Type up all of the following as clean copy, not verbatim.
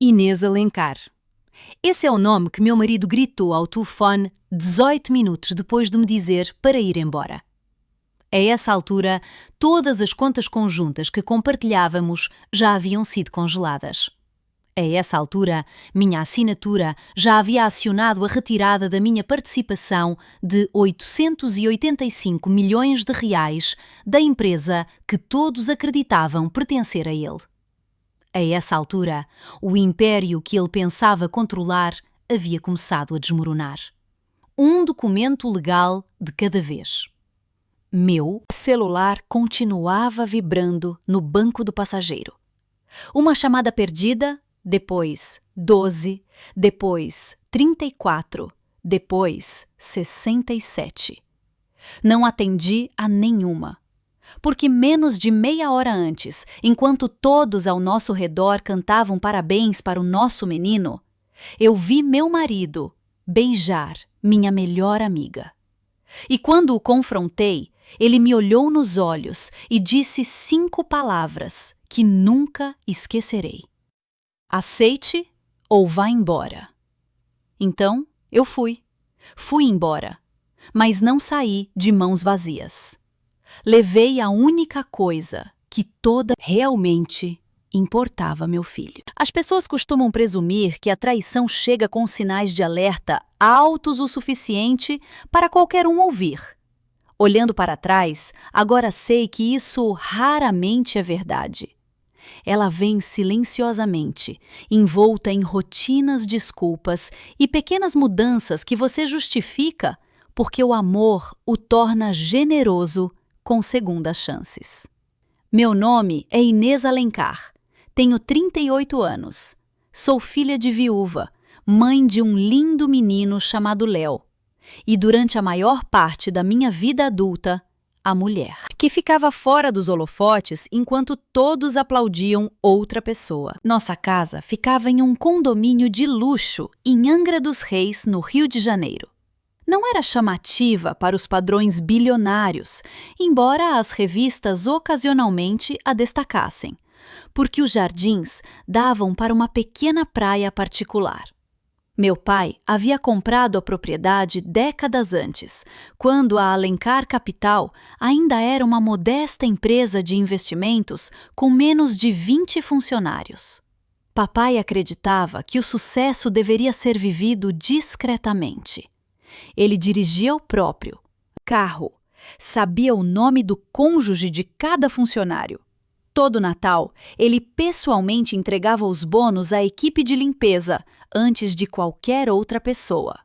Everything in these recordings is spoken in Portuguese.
Inês Alencar. Esse é o nome que meu marido gritou ao telefone 18 minutos depois de me dizer para ir embora. A essa altura, todas as contas conjuntas que compartilhávamos já haviam sido congeladas. A essa altura, minha assinatura já havia acionado a retirada da minha participação de 885 milhões de reais da empresa que todos acreditavam pertencer a ele. A essa altura, o império que ele pensava controlar havia começado a desmoronar. Um documento legal de cada vez. Meu celular continuava vibrando no banco do passageiro. Uma chamada perdida, depois 12, depois 34, depois 67. Não atendi a nenhuma. Porque menos de meia hora antes, enquanto todos ao nosso redor cantavam parabéns para o nosso menino, eu vi meu marido beijar minha melhor amiga. E quando o confrontei, ele me olhou nos olhos e disse 5 palavras que nunca esquecerei. Aceite ou vá embora. Então, eu fui. Fui embora, mas não saí de mãos vazias. Levei a única coisa que toda realmente importava meu filho. As pessoas costumam presumir que a traição chega com sinais de alerta altos o suficiente para qualquer um ouvir. Olhando para trás, agora sei que isso raramente é verdade. Ela vem silenciosamente, envolta em rotinas desculpas e pequenas mudanças que você justifica porque o amor o torna generoso com segundas chances. Meu nome é Inês Alencar. Tenho 38 anos. Sou filha de viúva, mãe de um lindo menino chamado Léo. E durante a maior parte da minha vida adulta, a mulher, que ficava fora dos holofotes enquanto todos aplaudiam outra pessoa. Nossa casa ficava em um condomínio de luxo em Angra dos Reis, no Rio de Janeiro. Não era chamativa para os padrões bilionários, embora as revistas ocasionalmente a destacassem, porque os jardins davam para uma pequena praia particular. Meu pai havia comprado a propriedade décadas antes, quando a Alencar Capital ainda era uma modesta empresa de investimentos com menos de 20 funcionários. Papai acreditava que o sucesso deveria ser vivido discretamente. Ele dirigia o próprio carro, sabia o nome do cônjuge de cada funcionário. Todo Natal, ele pessoalmente entregava os bônus à equipe de limpeza antes de qualquer outra pessoa.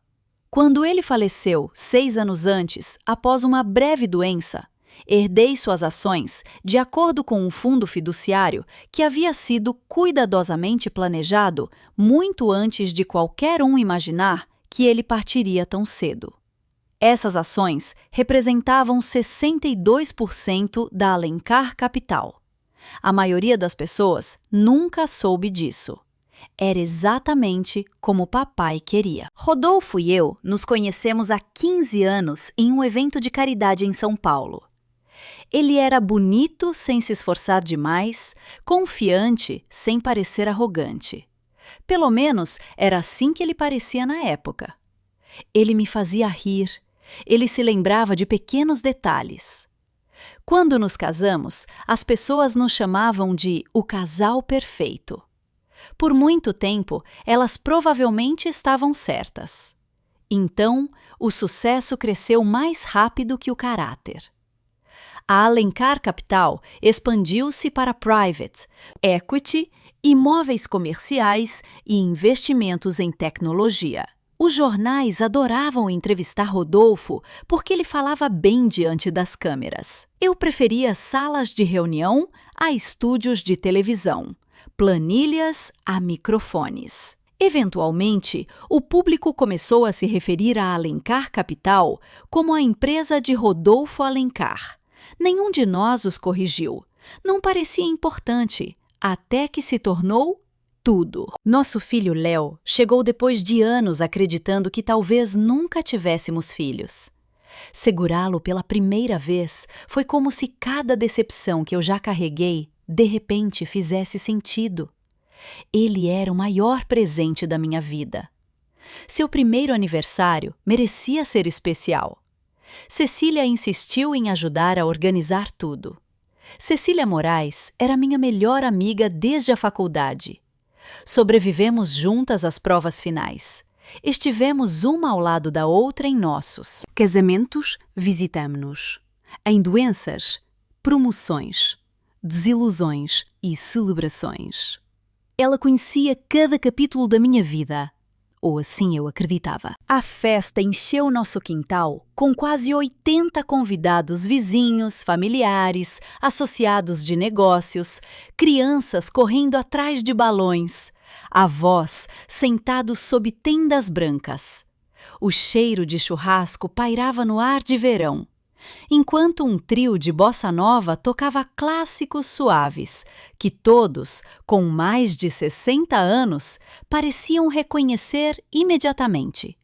Quando ele faleceu 6 anos antes, após uma breve doença, herdei suas ações de acordo com um fundo fiduciário que havia sido cuidadosamente planejado muito antes de qualquer um imaginar que ele partiria tão cedo. Essas ações representavam 62% da Alencar Capital. A maioria das pessoas nunca soube disso. Era exatamente como papai queria. Rodolfo e eu nos conhecemos há 15 anos em um evento de caridade em São Paulo. Ele era bonito sem se esforçar demais, confiante sem parecer arrogante. Pelo menos era assim que ele parecia na época. Ele me fazia rir, ele se lembrava de pequenos detalhes. Quando nos casamos, as pessoas nos chamavam de o casal perfeito. Por muito tempo, elas provavelmente estavam certas. Então, o sucesso cresceu mais rápido que o caráter. A Alencar Capital expandiu-se para private, equity, imóveis comerciais e investimentos em tecnologia. Os jornais adoravam entrevistar Rodolfo porque ele falava bem diante das câmeras. Eu preferia salas de reunião a estúdios de televisão, planilhas a microfones. Eventualmente, o público começou a se referir à Alencar Capital como a empresa de Rodolfo Alencar. Nenhum de nós os corrigiu. Não parecia importante, até que se tornou tudo. Nosso filho Léo chegou depois de anos acreditando que talvez nunca tivéssemos filhos. Segurá-lo pela primeira vez foi como se cada decepção que eu já carreguei, de repente, fizesse sentido. Ele era o maior presente da minha vida. Seu primeiro aniversário merecia ser especial. Cecília insistiu em ajudar a organizar tudo. Cecília Moraes era minha melhor amiga desde a faculdade. Sobrevivemos juntas às provas finais. Estivemos uma ao lado da outra em nossos casamentos, visitamo-nos. Em doenças, promoções, desilusões e celebrações. Ela conhecia cada capítulo da minha vida, ou assim eu acreditava. A festa encheu nosso quintal com quase 80 convidados vizinhos, familiares, associados de negócios, crianças correndo atrás de balões, avós sentados sob tendas brancas. O cheiro de churrasco pairava no ar de verão, enquanto um trio de bossa nova tocava clássicos suaves, que todos, com mais de 60 anos, pareciam reconhecer imediatamente.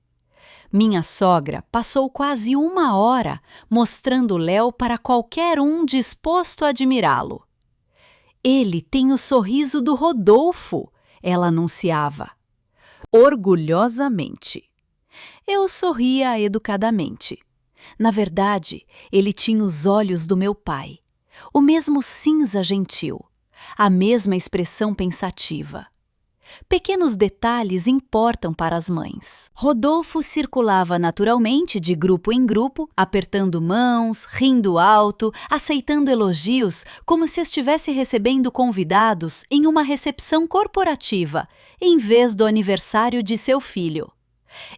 Minha sogra passou quase 1 hora mostrando Léo para qualquer um disposto a admirá-lo. Ele tem o sorriso do Rodolfo, ela anunciava, orgulhosamente. Eu sorria educadamente. Na verdade, ele tinha os olhos do meu pai, o mesmo cinza gentil, a mesma expressão pensativa. Pequenos detalhes importam para as mães. Rodolfo circulava naturalmente de grupo em grupo, apertando mãos, rindo alto, aceitando elogios como se estivesse recebendo convidados em uma recepção corporativa, em vez do aniversário de seu filho.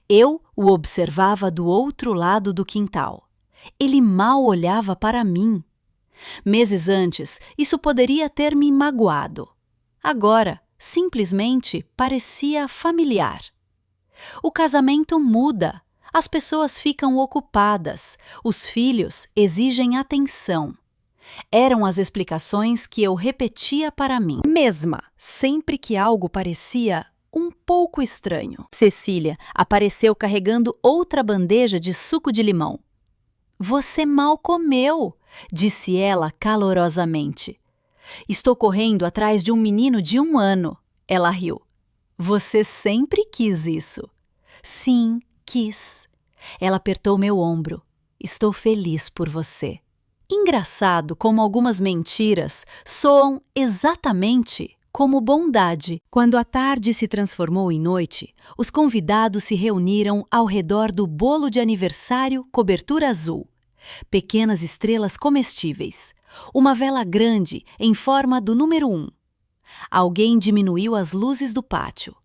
Eu o observava do outro lado do quintal. Ele mal olhava para mim. Meses antes, isso poderia ter me magoado. Agora, simplesmente parecia familiar. O casamento muda, as pessoas ficam ocupadas, os filhos exigem atenção. Eram as explicações que eu repetia para mim mesma, sempre que algo parecia um pouco estranho. Cecília apareceu carregando outra bandeja de suco de limão. Você mal comeu, disse ela calorosamente. Estou correndo atrás de um menino de 1 ano, ela riu. Você sempre quis isso. Sim, quis. Ela apertou meu ombro. Estou feliz por você. Engraçado como algumas mentiras soam exatamente como bondade. Quando a tarde se transformou em noite, os convidados se reuniram ao redor do bolo de aniversário cobertura azul. Pequenas estrelas comestíveis. Uma vela grande em forma do número 1. Alguém diminuiu as luzes do pátio.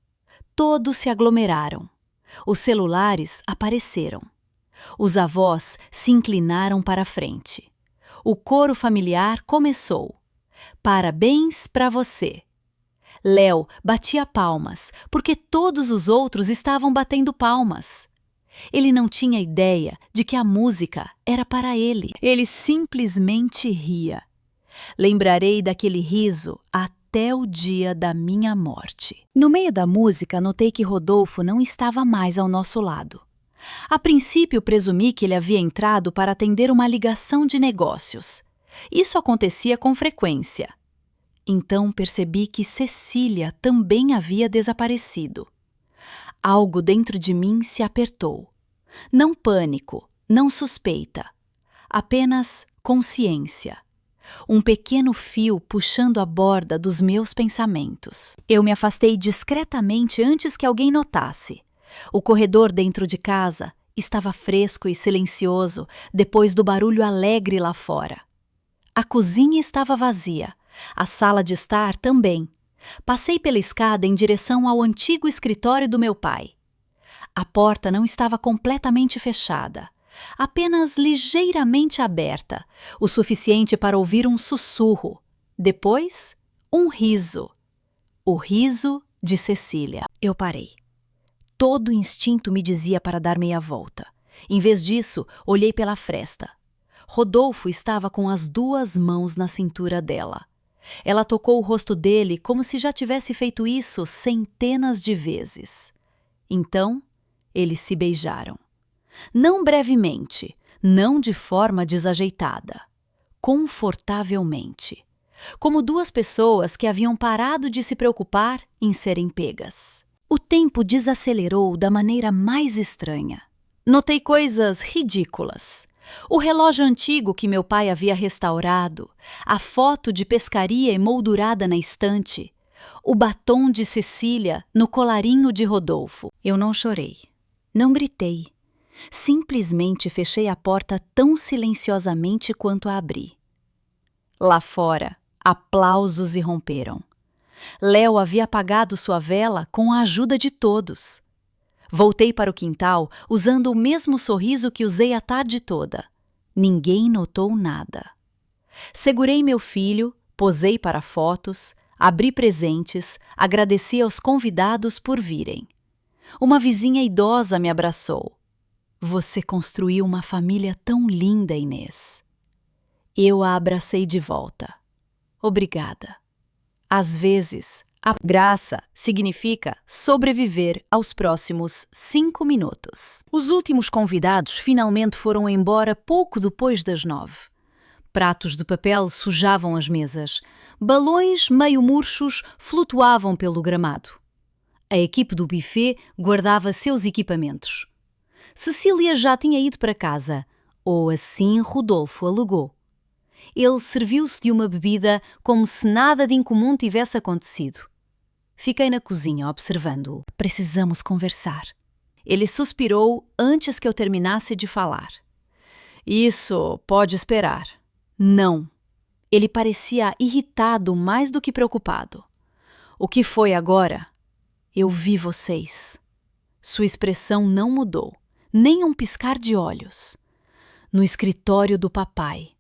Todos se aglomeraram. Os celulares apareceram. Os avós se inclinaram para a frente. O coro familiar começou. Parabéns para você. Léo batia palmas, porque todos os outros estavam batendo palmas. Ele não tinha ideia de que a música era para ele. Ele simplesmente ria. Lembrarei daquele riso até o dia da minha morte. No meio da música, notei que Rodolfo não estava mais ao nosso lado. A princípio, presumi que ele havia entrado para atender uma ligação de negócios. Isso acontecia com frequência. Então percebi que Cecília também havia desaparecido. Algo dentro de mim se apertou. Não pânico, não suspeita. Apenas consciência. Um pequeno fio puxando a borda dos meus pensamentos. Eu me afastei discretamente antes que alguém notasse. O corredor dentro de casa estava fresco e silencioso depois do barulho alegre lá fora. A cozinha estava vazia. A sala de estar também. Passei pela escada em direção ao antigo escritório do meu pai. A porta não estava completamente fechada, apenas ligeiramente aberta, o suficiente para ouvir um sussurro. Depois, um riso. O riso de Cecília. Eu parei. Todo instinto me dizia para dar meia volta. Em vez disso, olhei pela fresta. Rodolfo estava com as 2 mãos na cintura dela. Ela tocou o rosto dele como se já tivesse feito isso centenas de vezes. Então, eles se beijaram. Não brevemente, não de forma desajeitada. Confortavelmente. como duas pessoas que haviam parado de se preocupar em serem pegas. O tempo desacelerou da maneira mais estranha. Notei coisas ridículas. O relógio antigo que meu pai havia restaurado, a foto de pescaria emoldurada na estante, o batom de Cecília no colarinho de Rodolfo. Eu não chorei, não gritei. Simplesmente fechei a porta tão silenciosamente quanto a abri. Lá fora, aplausos irromperam. Léo havia apagado sua vela com a ajuda de todos. Voltei para o quintal usando o mesmo sorriso que usei a tarde toda. Ninguém notou nada. Segurei meu filho, posei para fotos, abri presentes, agradeci aos convidados por virem. Uma vizinha idosa me abraçou. Você construiu uma família tão linda, Inês. Eu a abracei de volta. Obrigada. Às vezes, a graça significa sobreviver aos próximos 5 minutos. Os últimos convidados finalmente foram embora pouco depois das 9. Pratos de papel sujavam as mesas. Balões meio murchos flutuavam pelo gramado. A equipe do buffet guardava seus equipamentos. Cecília já tinha ido para casa, ou assim Rodolfo alegou. Ele serviu-se de uma bebida como se nada de incomum tivesse acontecido. Fiquei na cozinha observando-o. Precisamos conversar. Ele suspirou antes que eu terminasse de falar. Isso pode esperar. Não. Ele parecia irritado mais do que preocupado. O que foi agora? Eu vi vocês. Sua expressão não mudou, nem um piscar de olhos. No escritório do papai.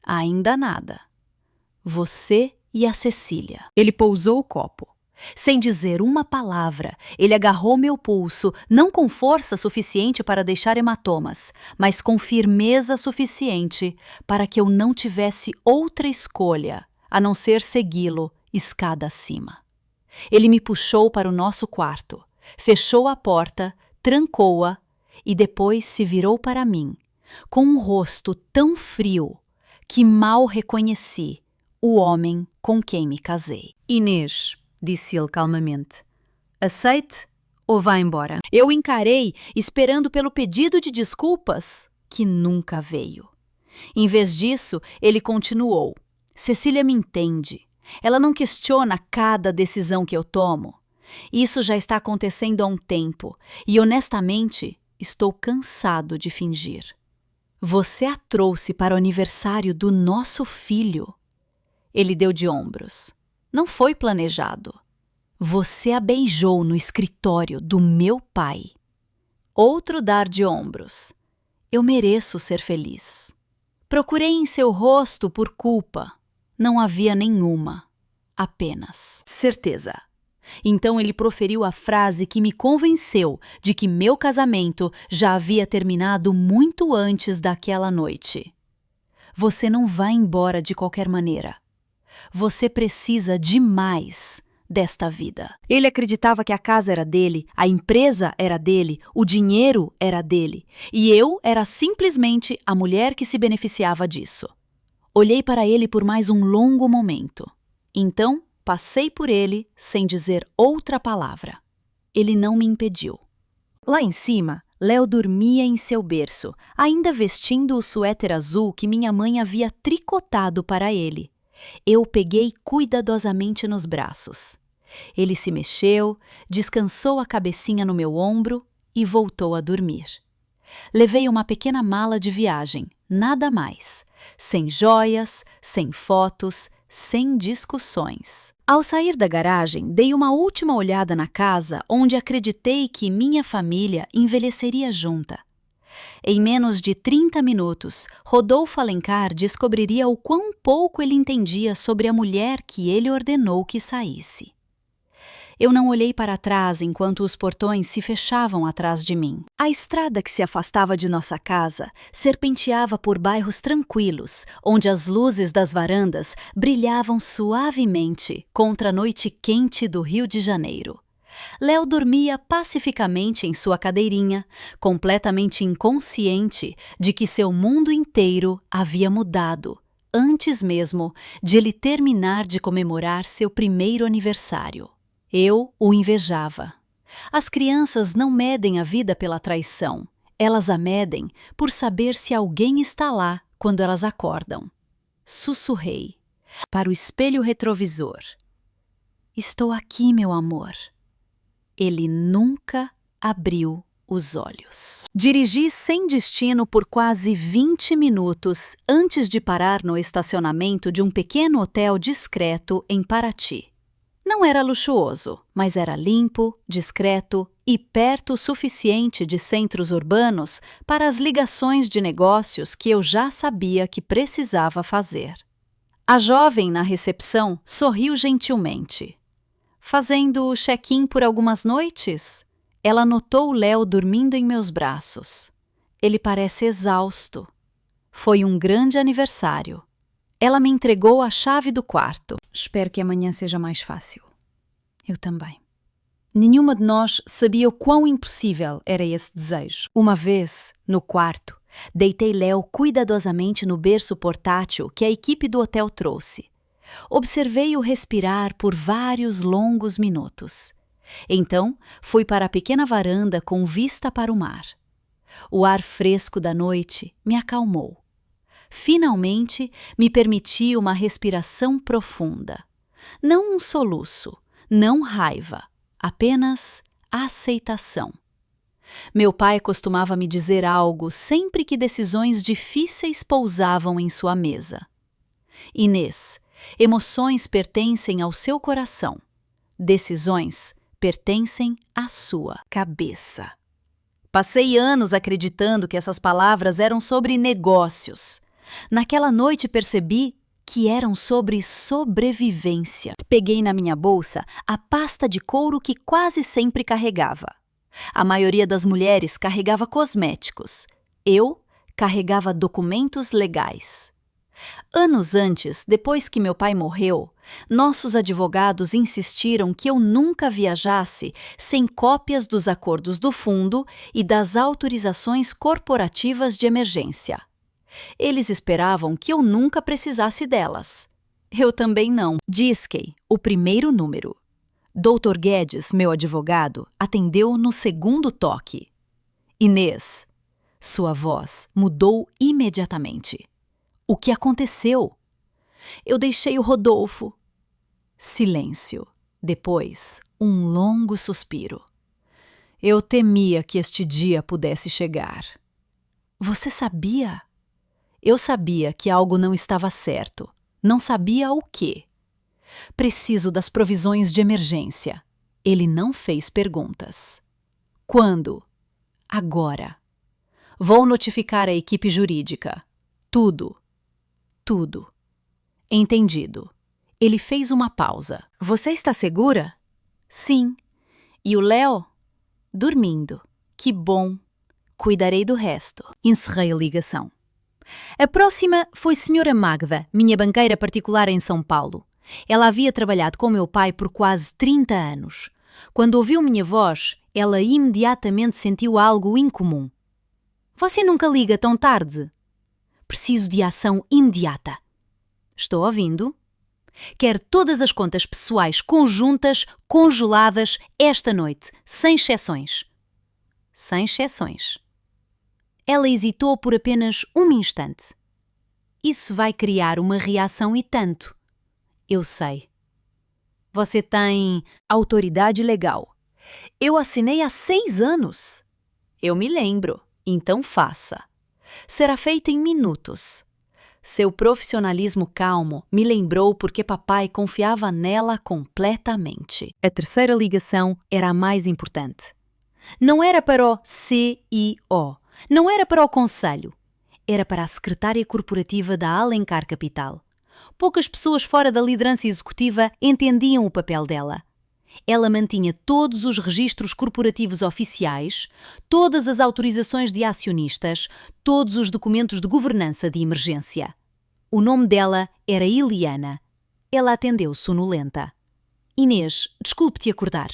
Ainda nada. Você e a Cecília. Ele pousou o copo. Sem dizer uma palavra, ele agarrou meu pulso, não com força suficiente para deixar hematomas, mas com firmeza suficiente para que eu não tivesse outra escolha a não ser segui-lo escada acima. Ele me puxou para o nosso quarto, fechou a porta, trancou-a e depois se virou para mim, com um rosto tão frio que mal reconheci o homem com quem me casei. Inês, disse ele calmamente, aceite ou vá embora? Eu encarei, esperando pelo pedido de desculpas, que nunca veio. Em vez disso, ele continuou. Cecília me entende. Ela não questiona cada decisão que eu tomo. Isso já está acontecendo há um tempo e, honestamente, estou cansado de fingir. Você a trouxe para o aniversário do nosso filho. Ele deu de ombros. Não foi planejado. Você a beijou no escritório do meu pai. Outro dar de ombros. Eu mereço ser feliz. Procurei em seu rosto por culpa. Não havia nenhuma. Apenas certeza. Então ele proferiu a frase que me convenceu de que meu casamento já havia terminado muito antes daquela noite. Você não vai embora de qualquer maneira. Você precisa demais desta vida. Ele acreditava que a casa era dele, a empresa era dele, o dinheiro era dele, e eu era simplesmente a mulher que se beneficiava disso. Olhei para ele por mais um longo momento. Então, passei por ele sem dizer outra palavra. Ele não me impediu. Lá em cima, Léo dormia em seu berço, ainda vestindo o suéter azul que minha mãe havia tricotado para ele. Eu o peguei cuidadosamente nos braços. Ele se mexeu, descansou a cabecinha no meu ombro e voltou a dormir. Levei uma pequena mala de viagem, nada mais. Sem joias, sem fotos, sem discussões. Ao sair da garagem, dei uma última olhada na casa onde acreditei que minha família envelheceria junta. Em menos de 30 minutos, Rodolfo Alencar descobriria o quão pouco ele entendia sobre a mulher que ele ordenou que saísse. Eu não olhei para trás enquanto os portões se fechavam atrás de mim. A estrada que se afastava de nossa casa serpenteava por bairros tranquilos, onde as luzes das varandas brilhavam suavemente contra a noite quente do Rio de Janeiro. Léo dormia pacificamente em sua cadeirinha, completamente inconsciente de que seu mundo inteiro havia mudado antes mesmo de ele terminar de comemorar seu primeiro aniversário. Eu o invejava. As crianças não medem a vida pela traição. Elas a medem por saber se alguém está lá quando elas acordam. Sussurrei para o espelho retrovisor. Estou aqui, meu amor. Ele nunca abriu os olhos. Dirigi sem destino por quase 20 minutos antes de parar no estacionamento de um pequeno hotel discreto em Paraty. Não era luxuoso, mas era limpo, discreto e perto o suficiente de centros urbanos para as ligações de negócios que eu já sabia que precisava fazer. A jovem na recepção sorriu gentilmente. Fazendo check-in por algumas noites? Ela notou Léo dormindo em meus braços. Ele parece exausto. Foi um grande aniversário. Ela me entregou a chave do quarto. Espero que amanhã seja mais fácil. Eu também. Nenhuma de nós sabia o quão impossível era esse desejo. Uma vez, no quarto, deitei Léo cuidadosamente no berço portátil que a equipe do hotel trouxe. Observei-o respirar por vários longos minutos. Então, fui para a pequena varanda com vista para o mar. O ar fresco da noite me acalmou. Finalmente, me permiti uma respiração profunda. Não um soluço, não raiva, apenas aceitação. Meu pai costumava me dizer algo sempre que decisões difíceis pousavam em sua mesa. Inês, emoções pertencem ao seu coração. Decisões pertencem à sua cabeça. Passei anos acreditando que essas palavras eram sobre negócios. Naquela noite percebi que eram sobre sobrevivência. Peguei na minha bolsa a pasta de couro que quase sempre carregava. A maioria das mulheres carregava cosméticos. Eu carregava documentos legais. Anos antes, depois que meu pai morreu, nossos advogados insistiram que eu nunca viajasse sem cópias dos acordos do fundo e das autorizações corporativas de emergência. Eles esperavam que eu nunca precisasse delas. Eu também não. Disquei o primeiro número. Dr. Guedes, meu advogado, atendeu no segundo toque. Inês. Sua voz mudou imediatamente. O que aconteceu? Eu deixei o Rodolfo. Silêncio. Depois, um longo suspiro. Eu temia que este dia pudesse chegar. Você sabia? Eu sabia que algo não estava certo. Não sabia o quê. Preciso das provisões de emergência. Ele não fez perguntas. Quando? Agora. Vou notificar a equipe jurídica. Tudo. Tudo. Entendido. Ele fez uma pausa. Você está segura? Sim. E o Léo? Dormindo. Que bom. Cuidarei do resto. Encerrei a ligação. A próxima foi Sra. Magda, minha banqueira particular em São Paulo. Ela havia trabalhado com meu pai por quase 30 anos. Quando ouviu minha voz, ela imediatamente sentiu algo incomum. Você nunca liga tão tarde? Preciso de ação imediata. Estou ouvindo? Quero todas as contas pessoais conjuntas, congeladas, esta noite, sem exceções. Sem exceções. Ela hesitou por apenas um instante. Isso vai criar uma reação e tanto. Eu sei. Você tem autoridade legal. Eu assinei há 6 anos. Eu me lembro. Então faça. Será feita em minutos. Seu profissionalismo calmo me lembrou porque papai confiava nela completamente. A terceira ligação era a mais importante. Não era para o CEO, não era para o conselho. Era para a secretária corporativa da Alencar Capital. Poucas pessoas fora da liderança executiva entendiam o papel dela. Ela mantinha todos os registros corporativos oficiais, todas as autorizações de acionistas, todos os documentos de governança de emergência. O nome dela era Eliana. Ela atendeu sonolenta. Inês, desculpe-te acordar.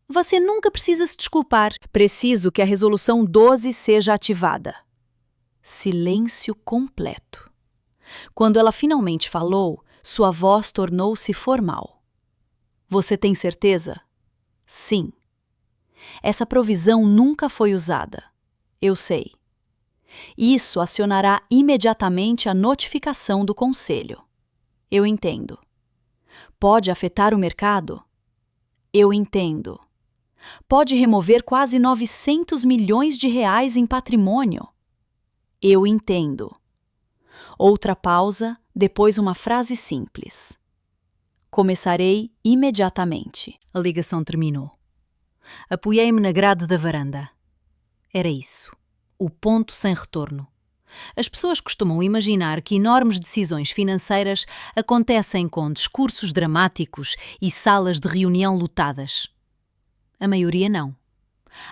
Você nunca precisa se desculpar. Preciso que a resolução 12 seja ativada. Silêncio completo. Quando ela finalmente falou, sua voz tornou-se formal. Você tem certeza? Sim. Essa provisão nunca foi usada. Eu sei. Isso acionará imediatamente a notificação do conselho. Eu entendo. Pode afetar o mercado? Eu entendo. Pode remover quase 900 milhões de reais em patrimônio? Eu entendo. Outra pausa, depois uma frase simples. Começarei imediatamente. A ligação terminou. Apoiei-me na grade da varanda. Era isso. O ponto sem retorno. As pessoas costumam imaginar que enormes decisões financeiras acontecem com discursos dramáticos e salas de reunião lotadas. A maioria não.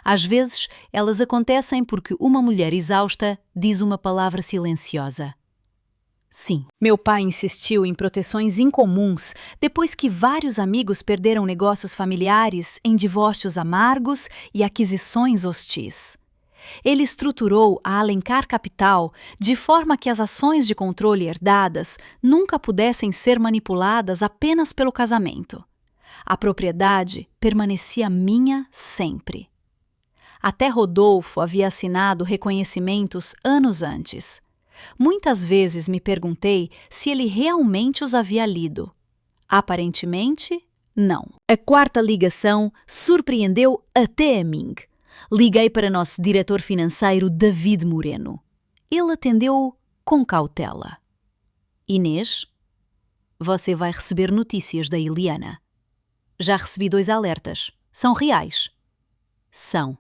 Às vezes, elas acontecem porque uma mulher exausta diz uma palavra silenciosa. Sim. Meu pai insistiu em proteções incomuns depois que vários amigos perderam negócios familiares em divórcios amargos e aquisições hostis. Ele estruturou a Alencar Capital de forma que as ações de controle herdadas nunca pudessem ser manipuladas apenas pelo casamento. A propriedade permanecia minha sempre. Até Rodolfo havia assinado reconhecimentos anos antes. Muitas vezes me perguntei se ele realmente os havia lido. Aparentemente, não. A quarta ligação surpreendeu até a mim. Liguei para nosso diretor financeiro, David Moreno. Ele atendeu com cautela. Inês, você vai receber notícias da Eliana. Já recebi 2 alertas. São reais? São.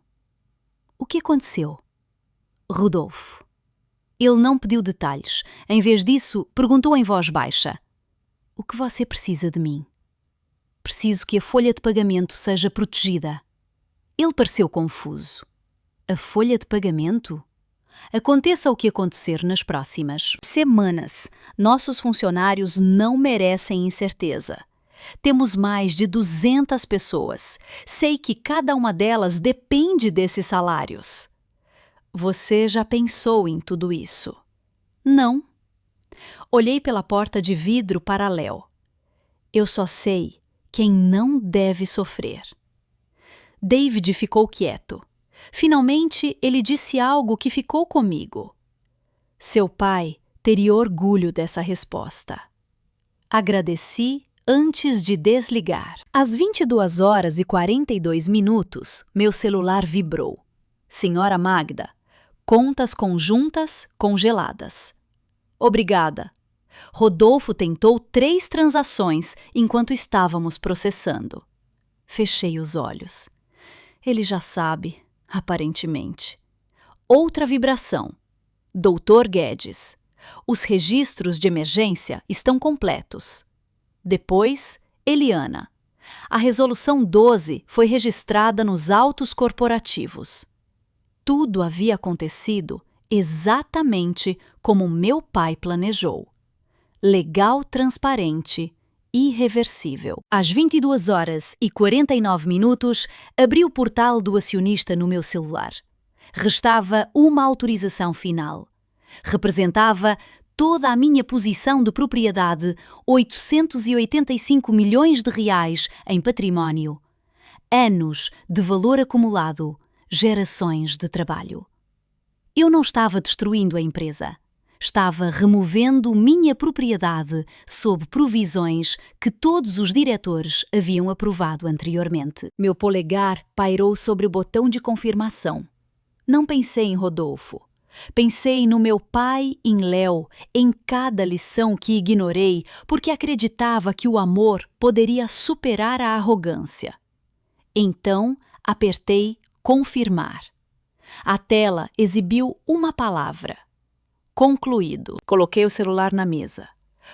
O que aconteceu? Rodolfo. Ele não pediu detalhes. Em vez disso, perguntou em voz baixa. O que você precisa de mim? Preciso que a folha de pagamento seja protegida. Ele pareceu confuso. A folha de pagamento? Aconteça o que acontecer nas próximas semanas, nossos funcionários não merecem incerteza. Temos mais de 200 pessoas. Sei que cada uma delas depende desses salários. Você já pensou em tudo isso? Não. Olhei pela porta de vidro para Léo. Eu só sei quem não deve sofrer. David ficou quieto. Finalmente, ele disse algo que ficou comigo. Seu pai teria orgulho dessa resposta. Agradeci antes de desligar. Às 22h42, meu celular vibrou. Senhora Magda, contas conjuntas congeladas. Obrigada. Rodolfo tentou 3 transações enquanto estávamos processando. Fechei os olhos. Ele já sabe, aparentemente. Outra vibração. Doutor Guedes. Os registros de emergência estão completos. Depois, Eliana. A resolução 12 foi registrada nos autos corporativos. Tudo havia acontecido exatamente como meu pai planejou. Legal, transparente, irreversível. Às 22h49, abri o portal do acionista no meu celular. Restava uma autorização final. Representava toda a minha posição de propriedade, 885 milhões de reais em património. Anos de valor acumulado, gerações de trabalho. Eu não estava destruindo a empresa. Estava removendo minha propriedade sob provisões que todos os diretores haviam aprovado anteriormente. Meu polegar pairou sobre o botão de confirmação. Não pensei em Rodolfo. Pensei no meu pai, em Léo, em cada lição que ignorei porque acreditava que o amor poderia superar a arrogância. Então, apertei confirmar. A tela exibiu uma palavra. Concluído. Coloquei o celular na mesa.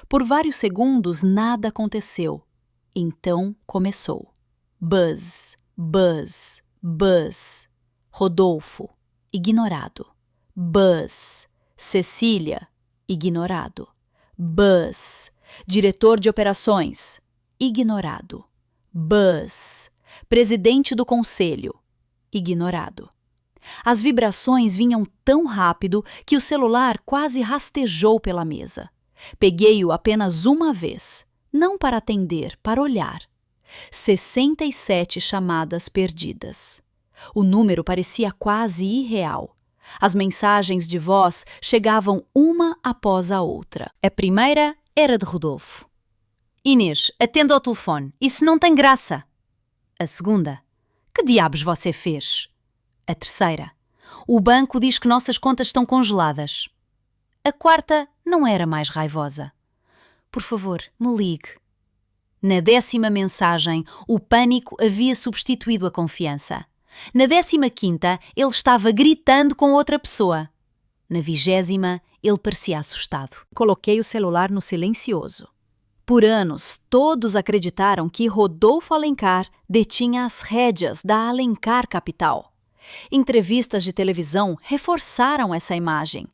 Por vários segundos nada aconteceu. Então começou. Buzz, buzz, buzz. Rodolfo, ignorado. Buzz. Cecília, ignorado. Buzz. Diretor de operações, ignorado. Buzz. Presidente do conselho, ignorado. As vibrações vinham tão rápido que o celular quase rastejou pela mesa. Peguei-o apenas uma vez, não para atender, para olhar. 67 chamadas perdidas. O número parecia quase irreal. As mensagens de voz chegavam uma após a outra. A primeira era de Rodolfo. Inês, atenda ao telefone. Isso não tem graça. A segunda. Que diabos você fez? A terceira. O banco diz que nossas contas estão congeladas. A quarta não era mais raivosa. Por favor, me ligue. Na 10ª mensagem, o pânico havia substituído a confiança. Na 15ª, ele estava gritando com outra pessoa. Na 20ª, ele parecia assustado. Coloquei o celular no silencioso. Por anos, todos acreditaram que Rodolfo Alencar detinha as rédeas da Alencar Capital. Entrevistas de televisão reforçaram essa imagem.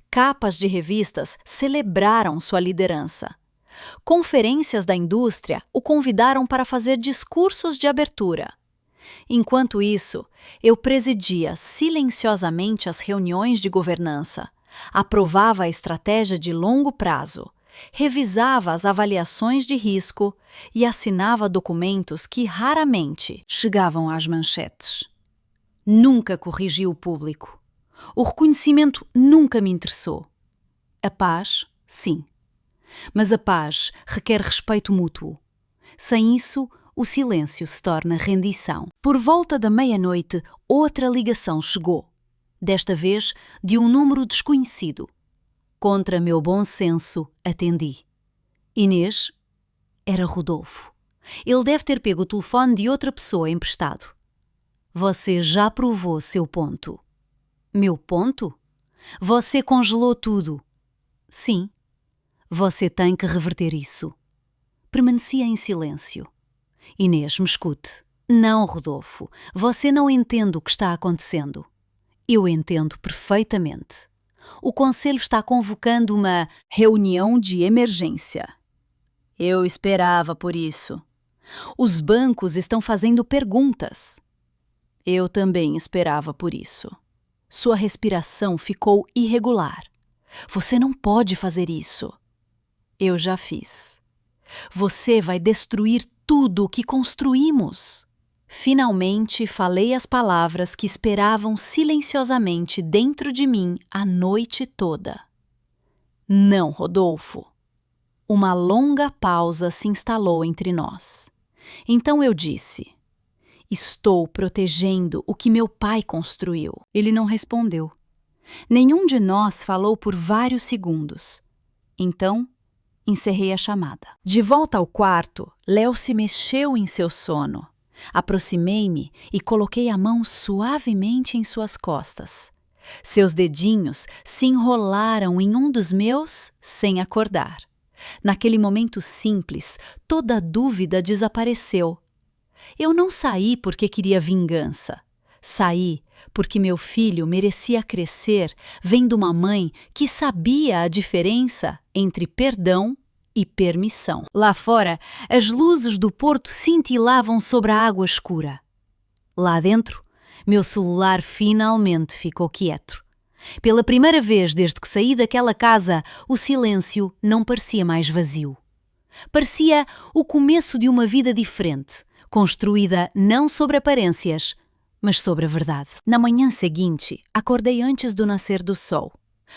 Capas de revistas celebraram sua liderança. Conferências da indústria o convidaram para fazer discursos de abertura. Enquanto isso, eu presidia silenciosamente as reuniões de governança, aprovava a estratégia de longo prazo, revisava as avaliações de risco e assinava documentos que raramente chegavam às manchetes. Nunca corrigi o público. O reconhecimento nunca me interessou. A paz, sim. Mas a paz requer respeito mútuo. Sem isso, o silêncio se torna rendição. Por volta da meia-noite, outra ligação chegou. Desta vez, de um número desconhecido. Contra meu bom senso, atendi. Inês? Era Rodolfo. Ele deve ter pego o telefone de outra pessoa emprestado. Você já provou seu ponto. Meu ponto? Você congelou tudo. Sim. Você tem que reverter isso. Permanecia em silêncio. Inês, me escute. Não, Rodolfo. Você não entende o que está acontecendo. Eu entendo perfeitamente. O Conselho está convocando uma reunião de emergência. Eu esperava por isso. Os bancos estão fazendo perguntas. Eu também esperava por isso. Sua respiração ficou irregular. Você não pode fazer isso. Eu já fiz. Você vai destruir tudo o que construímos. Finalmente falei as palavras que esperavam silenciosamente dentro de mim a noite toda. Não, Rodolfo. Uma longa pausa se instalou entre nós. Então eu disse: estou protegendo o que meu pai construiu. Ele não respondeu. Nenhum de nós falou por vários segundos. Então, encerrei a chamada. De volta ao quarto, Léo se mexeu em seu sono. Aproximei-me e coloquei a mão suavemente em suas costas. Seus dedinhos se enrolaram em um dos meus sem acordar. Naquele momento simples, toda dúvida desapareceu. Eu não saí porque queria vingança. Saí porque meu filho merecia crescer vendo uma mãe que sabia a diferença entre perdão e permissão. Lá fora, as luzes do porto cintilavam sobre a água escura. Lá dentro, meu celular finalmente ficou quieto. Pela primeira vez desde que saí daquela casa, o silêncio não parecia mais vazio. Parecia o começo de uma vida diferente, construída não sobre aparências, mas sobre a verdade. Na manhã seguinte, acordei antes do nascer do sol.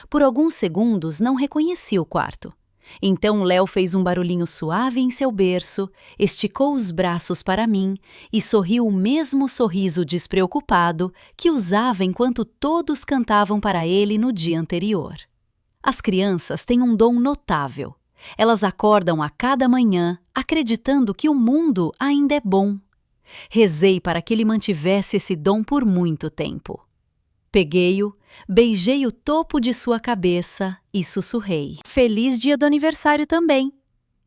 Por alguns segundos não reconheci o quarto. Então Léo fez um barulhinho suave em seu berço, esticou os braços para mim e sorriu o mesmo sorriso despreocupado que usava enquanto todos cantavam para ele no dia anterior. As crianças têm um dom notável. Elas acordam a cada manhã acreditando que o mundo ainda é bom. Rezei para que ele mantivesse esse dom por muito tempo. Peguei-o, beijei o topo de sua cabeça e sussurrei: Feliz dia do aniversário também!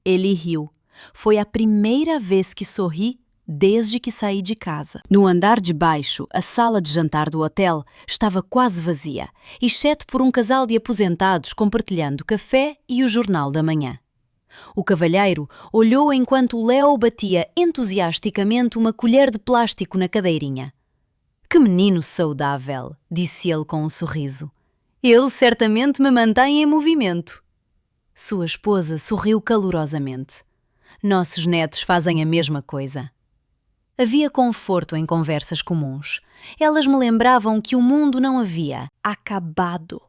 Ele riu. Foi a primeira vez que sorri desde que saí de casa. No andar de baixo, a sala de jantar do hotel estava quase vazia, exceto por um casal de aposentados compartilhando café e o jornal da manhã. O cavalheiro olhou enquanto Léo batia entusiasticamente uma colher de plástico na cadeirinha. Que menino saudável, disse ele com um sorriso. Ele certamente me mantém em movimento. Sua esposa sorriu calorosamente. Nossos netos fazem a mesma coisa. Havia conforto em conversas comuns. Elas me lembravam que o mundo não havia acabado.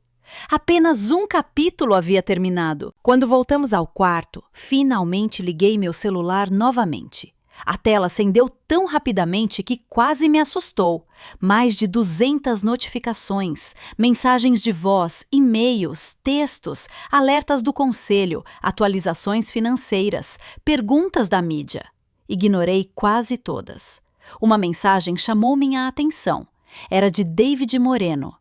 Apenas um capítulo havia terminado. Quando voltamos ao quarto, finalmente liguei meu celular novamente. A tela acendeu tão rapidamente que quase me assustou. Mais de 200 notificações, mensagens de voz, e-mails, textos, alertas do conselho, atualizações financeiras, perguntas da mídia. Ignorei quase todas. Uma mensagem chamou minha atenção. Era de David Moreno.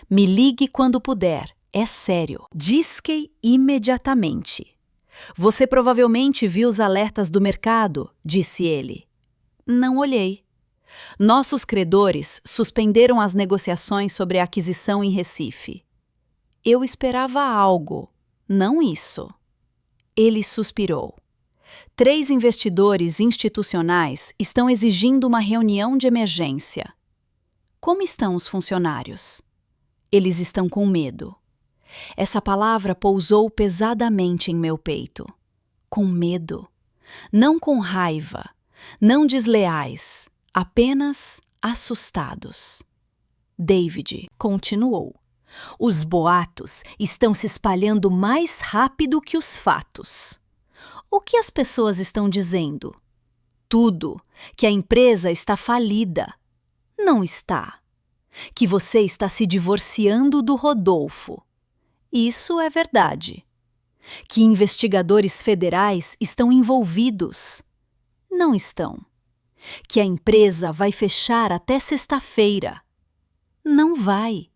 Me ligue quando puder. É sério. Disque imediatamente. Você provavelmente viu os alertas do mercado, disse ele. Não olhei. Nossos credores suspenderam as negociações sobre a aquisição em Recife. Eu esperava algo, não isso. Ele suspirou. 3 investidores institucionais estão exigindo uma reunião de emergência. Como estão os funcionários? Eles estão com medo. Essa palavra pousou pesadamente em meu peito. Com medo. Não com raiva. Não desleais. Apenas assustados. David continuou. Os boatos estão se espalhando mais rápido que os fatos. O que as pessoas estão dizendo? Tudo. Que a empresa está falida. Não está. Que você está se divorciando do Rodolfo. Isso é verdade. Que investigadores federais estão envolvidos. Não estão. Que a empresa vai fechar até sexta-feira. Não vai.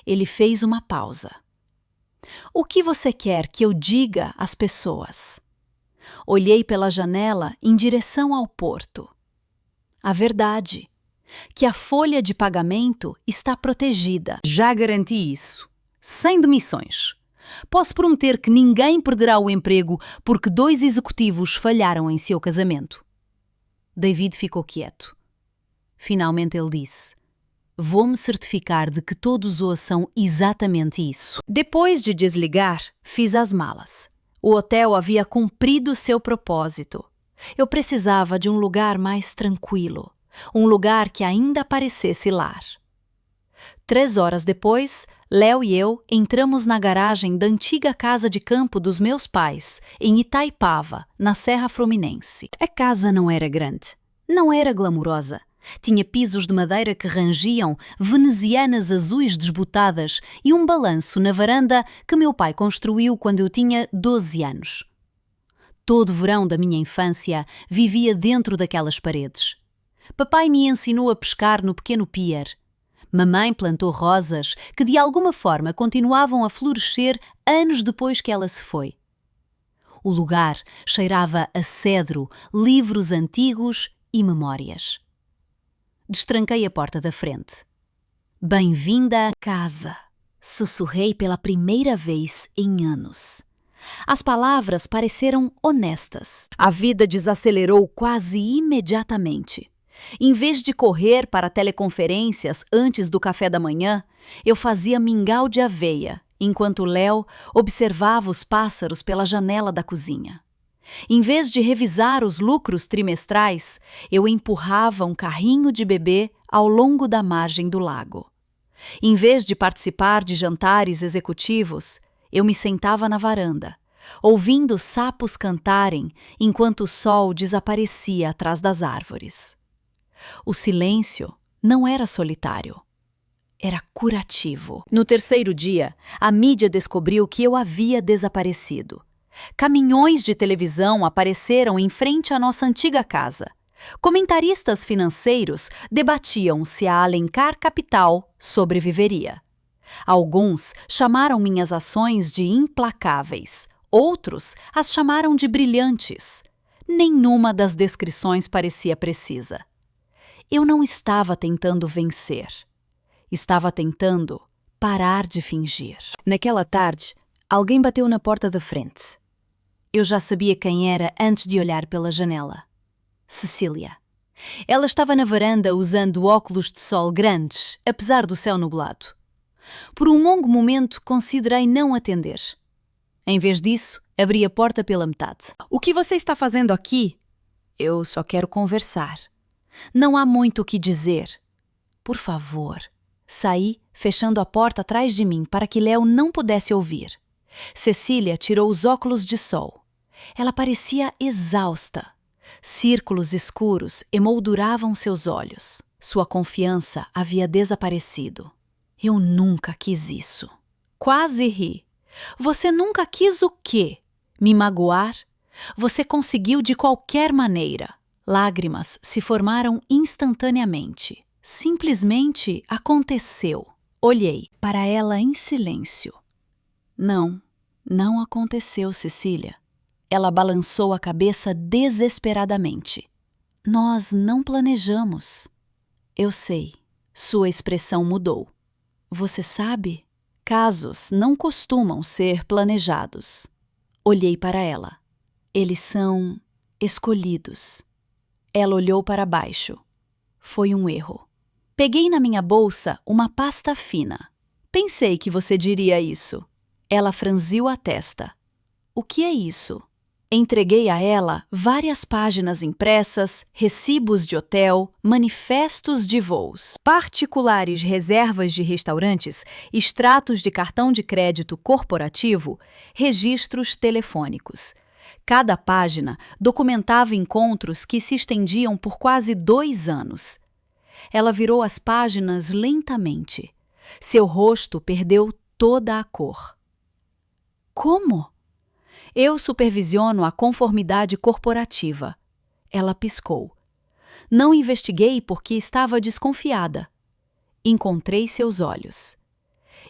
Ele fez uma pausa. O que você quer que eu diga às pessoas? Olhei pela janela em direção ao porto. A verdade. Que a folha de pagamento está protegida. Já garanti isso. Sem demissões. Posso prometer que ninguém perderá o emprego porque 2 executivos falharam em seu casamento. David ficou quieto. Finalmente ele disse: vou-me certificar de que todos ouçam exatamente isso. Depois de desligar, fiz as malas. O hotel havia cumprido seu propósito. Eu precisava de um lugar mais tranquilo. Um lugar que ainda parecesse lar. 3 horas depois, Léo e eu entramos na garagem da antiga casa de campo dos meus pais, em Itaipava, na Serra Fluminense. A casa não era grande, não era glamurosa. Tinha pisos de madeira que rangiam, venezianas azuis desbotadas e um balanço na varanda que meu pai construiu quando eu tinha 12 anos. Todo o verão da minha infância vivia dentro daquelas paredes. Papai me ensinou a pescar no pequeno pier. Mamãe plantou rosas que de alguma forma continuavam a florescer anos depois que ela se foi. O lugar cheirava a cedro, livros antigos e memórias. Destranquei a porta da frente. Bem-vinda a casa, sussurrei pela primeira vez em anos. As palavras pareceram honestas. A vida desacelerou quase imediatamente. Em vez de correr para teleconferências antes do café da manhã, eu fazia mingau de aveia, enquanto Léo observava os pássaros pela janela da cozinha. Em vez de revisar os lucros trimestrais, eu empurrava um carrinho de bebê ao longo da margem do lago. Em vez de participar de jantares executivos, eu me sentava na varanda, ouvindo sapos cantarem enquanto o sol desaparecia atrás das árvores. O silêncio não era solitário. Era curativo. No terceiro dia, a mídia descobriu que eu havia desaparecido. Caminhões de televisão apareceram em frente à nossa antiga casa. Comentaristas financeiros debatiam se a Alencar Capital sobreviveria. Alguns chamaram minhas ações de implacáveis, outros as chamaram de brilhantes. Nenhuma das descrições parecia precisa. Eu não estava tentando vencer. Estava tentando parar de fingir. Naquela tarde, alguém bateu na porta da frente. Eu já sabia quem era antes de olhar pela janela. Cecília. Ela estava na varanda usando óculos de sol grandes, apesar do céu nublado. Por um longo momento considerei não atender. Em vez disso, abri a porta pela metade. O que você está fazendo aqui? Eu só quero conversar. Não há muito o que dizer. Por favor. Saí, fechando a porta atrás de mim para que Léo não pudesse ouvir. Cecília tirou os óculos de sol. Ela parecia exausta. Círculos escuros emolduravam seus olhos. Sua confiança havia desaparecido. Eu nunca quis isso. Quase ri. Você nunca quis o quê? Me magoar? Você conseguiu de qualquer maneira. Lágrimas se formaram instantaneamente. Simplesmente aconteceu. Olhei para ela em silêncio. Não aconteceu, Cecília. Ela balançou a cabeça desesperadamente. Nós não planejamos. Eu sei. Sua expressão mudou. Você sabe? Casos não costumam ser planejados. Olhei para ela. Eles são escolhidos. Ela olhou para baixo. Foi um erro. Peguei na minha bolsa uma pasta fina. Pensei que você diria isso. Ela franziu a testa. O que é isso? Entreguei a ela várias páginas impressas, recibos de hotel, manifestos de voos, particulares reservas de restaurantes, extratos de cartão de crédito corporativo, registros telefônicos. Cada página documentava encontros que se estendiam por quase 2 anos. Ela virou as páginas lentamente. Seu rosto perdeu toda a cor. Como? Eu supervisiono a conformidade corporativa. Ela piscou. Não investiguei porque estava desconfiada. Encontrei seus olhos.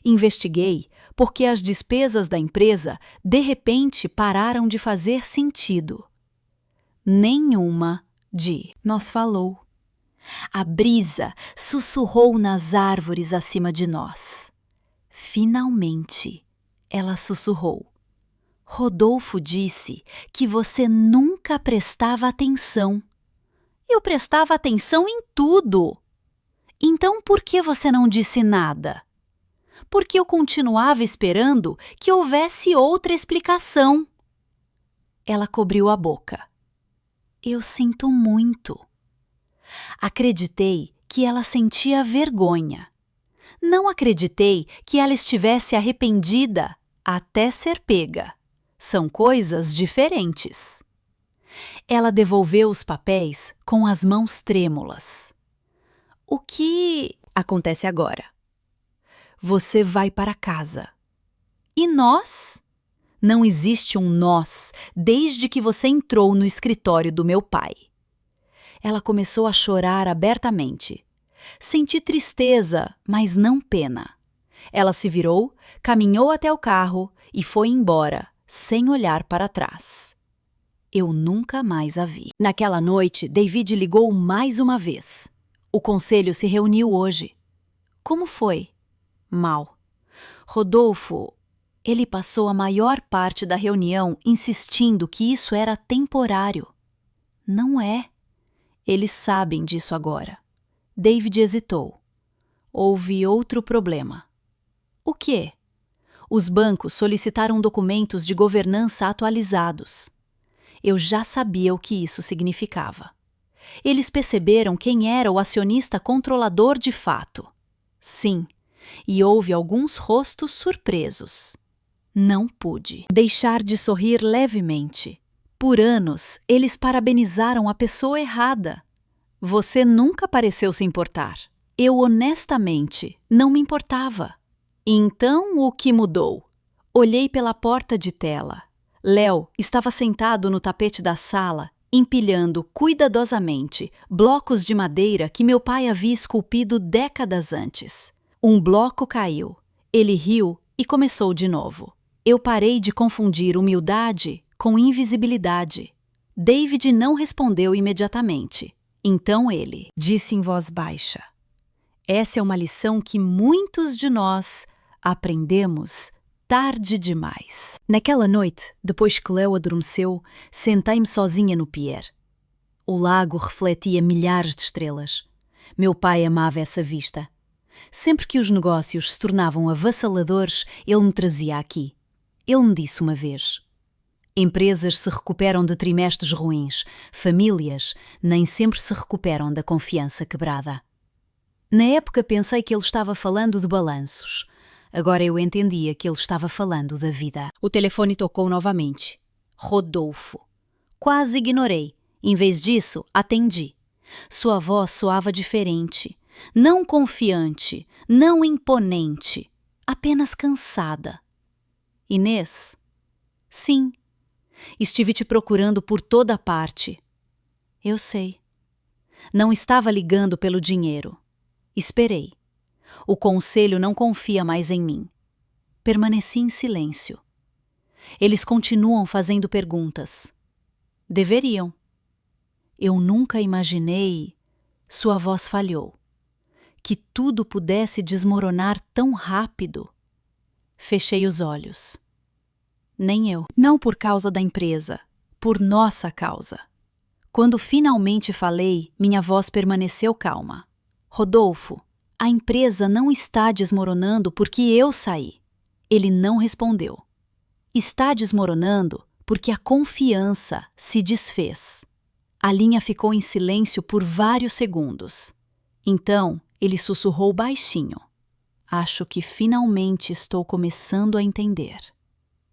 Investiguei porque as despesas da empresa de repente pararam de fazer sentido. Nenhuma de nós falou. A brisa sussurrou nas árvores acima de nós. Finalmente, ela sussurrou. Rodolfo disse que você nunca prestava atenção. Eu prestava atenção em tudo. Então por que você não disse nada? Porque eu continuava esperando que houvesse outra explicação. Ela cobriu a boca. Eu sinto muito. Acreditei que ela sentia vergonha. Não acreditei que ela estivesse arrependida até ser pega. São coisas diferentes. Ela devolveu os papéis com as mãos trêmulas. O que acontece agora? Você vai para casa. E nós? Não existe um nós desde que você entrou no escritório do meu pai. Ela começou a chorar abertamente. Senti tristeza, mas não pena. Ela se virou, caminhou até o carro e foi embora, sem olhar para trás. Eu nunca mais a vi. Naquela noite, David ligou mais uma vez. O conselho se reuniu hoje. Como foi? Mal. Rodolfo, ele passou a maior parte da reunião insistindo que isso era temporário. Não é. Eles sabem disso agora. David hesitou. Houve outro problema. O quê? Os bancos solicitaram documentos de governança atualizados. Eu já sabia o que isso significava. Eles perceberam quem era o acionista controlador de fato. Sim, e houve alguns rostos surpresos. Não pude deixar de sorrir levemente. Por anos, eles parabenizaram a pessoa errada. Você nunca pareceu se importar. Eu honestamente não me importava. Então o que mudou? Olhei pela porta de tela. Léo estava sentado no tapete da sala, empilhando cuidadosamente blocos de madeira que meu pai havia esculpido décadas antes. Um bloco caiu. Ele riu e começou de novo. Eu parei de confundir humildade com invisibilidade. David não respondeu imediatamente. Então ele disse em voz baixa: essa é uma lição que muitos de nós aprendemos tarde demais. Naquela noite, depois que Léo adormeceu, sentei-me sozinha no pier. O lago refletia milhares de estrelas. Meu pai amava essa vista. Sempre que os negócios se tornavam avassaladores, ele me trazia aqui. Ele me disse uma vez: empresas se recuperam de trimestres ruins, famílias nem sempre se recuperam da confiança quebrada. Na época pensei que ele estava falando de balanços. Agora eu entendia que ele estava falando da vida. O telefone tocou novamente. Rodolfo. Quase ignorei. Em vez disso, atendi. Sua voz soava diferente. Não confiante, não imponente, apenas cansada. Inês? Sim. Estive te procurando por toda parte. Eu sei. Não estava ligando pelo dinheiro. Esperei. O conselho não confia mais em mim. Permaneci em silêncio. Eles continuam fazendo perguntas. Deveriam. Eu nunca imaginei... Sua voz falhou. Que tudo pudesse desmoronar tão rápido. Fechei os olhos. Nem eu. Não por causa da empresa, por nossa causa. Quando finalmente falei, minha voz permaneceu calma. Rodolfo, a empresa não está desmoronando porque eu saí. Ele não respondeu. Está desmoronando porque a confiança se desfez. A linha ficou em silêncio por vários segundos. Então, ele sussurrou baixinho. Acho que finalmente estou começando a entender.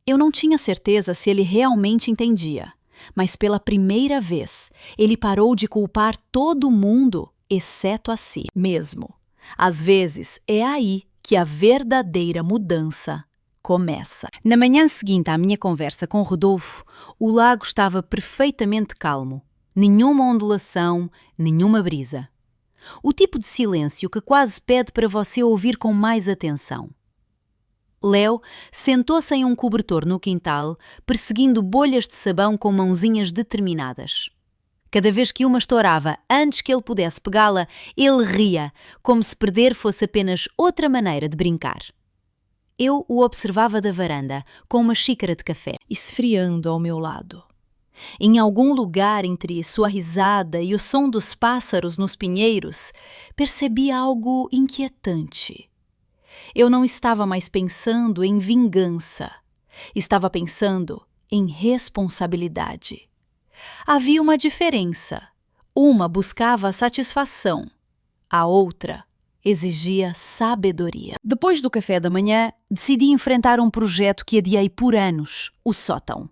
Eu não tinha certeza se ele realmente entendia, mas pela primeira vez, ele parou de culpar todo mundo, exceto a si mesmo. Às vezes, é aí que a verdadeira mudança começa. Na manhã seguinte à minha conversa com Rodolfo, o lago estava perfeitamente calmo. Nenhuma ondulação, nenhuma brisa. O tipo de silêncio que quase pede para você ouvir com mais atenção. Léo sentou-se em um cobertor no quintal, perseguindo bolhas de sabão com mãozinhas determinadas. Cada vez que uma estourava antes que ele pudesse pegá-la, ele ria, como se perder fosse apenas outra maneira de brincar. Eu o observava da varanda, com uma xícara de café, esfriando ao meu lado. Em algum lugar entre sua risada e o som dos pássaros nos pinheiros, percebi algo inquietante. Eu não estava mais pensando em vingança. Estava pensando em responsabilidade. Havia uma diferença. Uma buscava a satisfação. A outra exigia sabedoria. Depois do café da manhã, decidi enfrentar um projeto que adiei por anos, o sótão.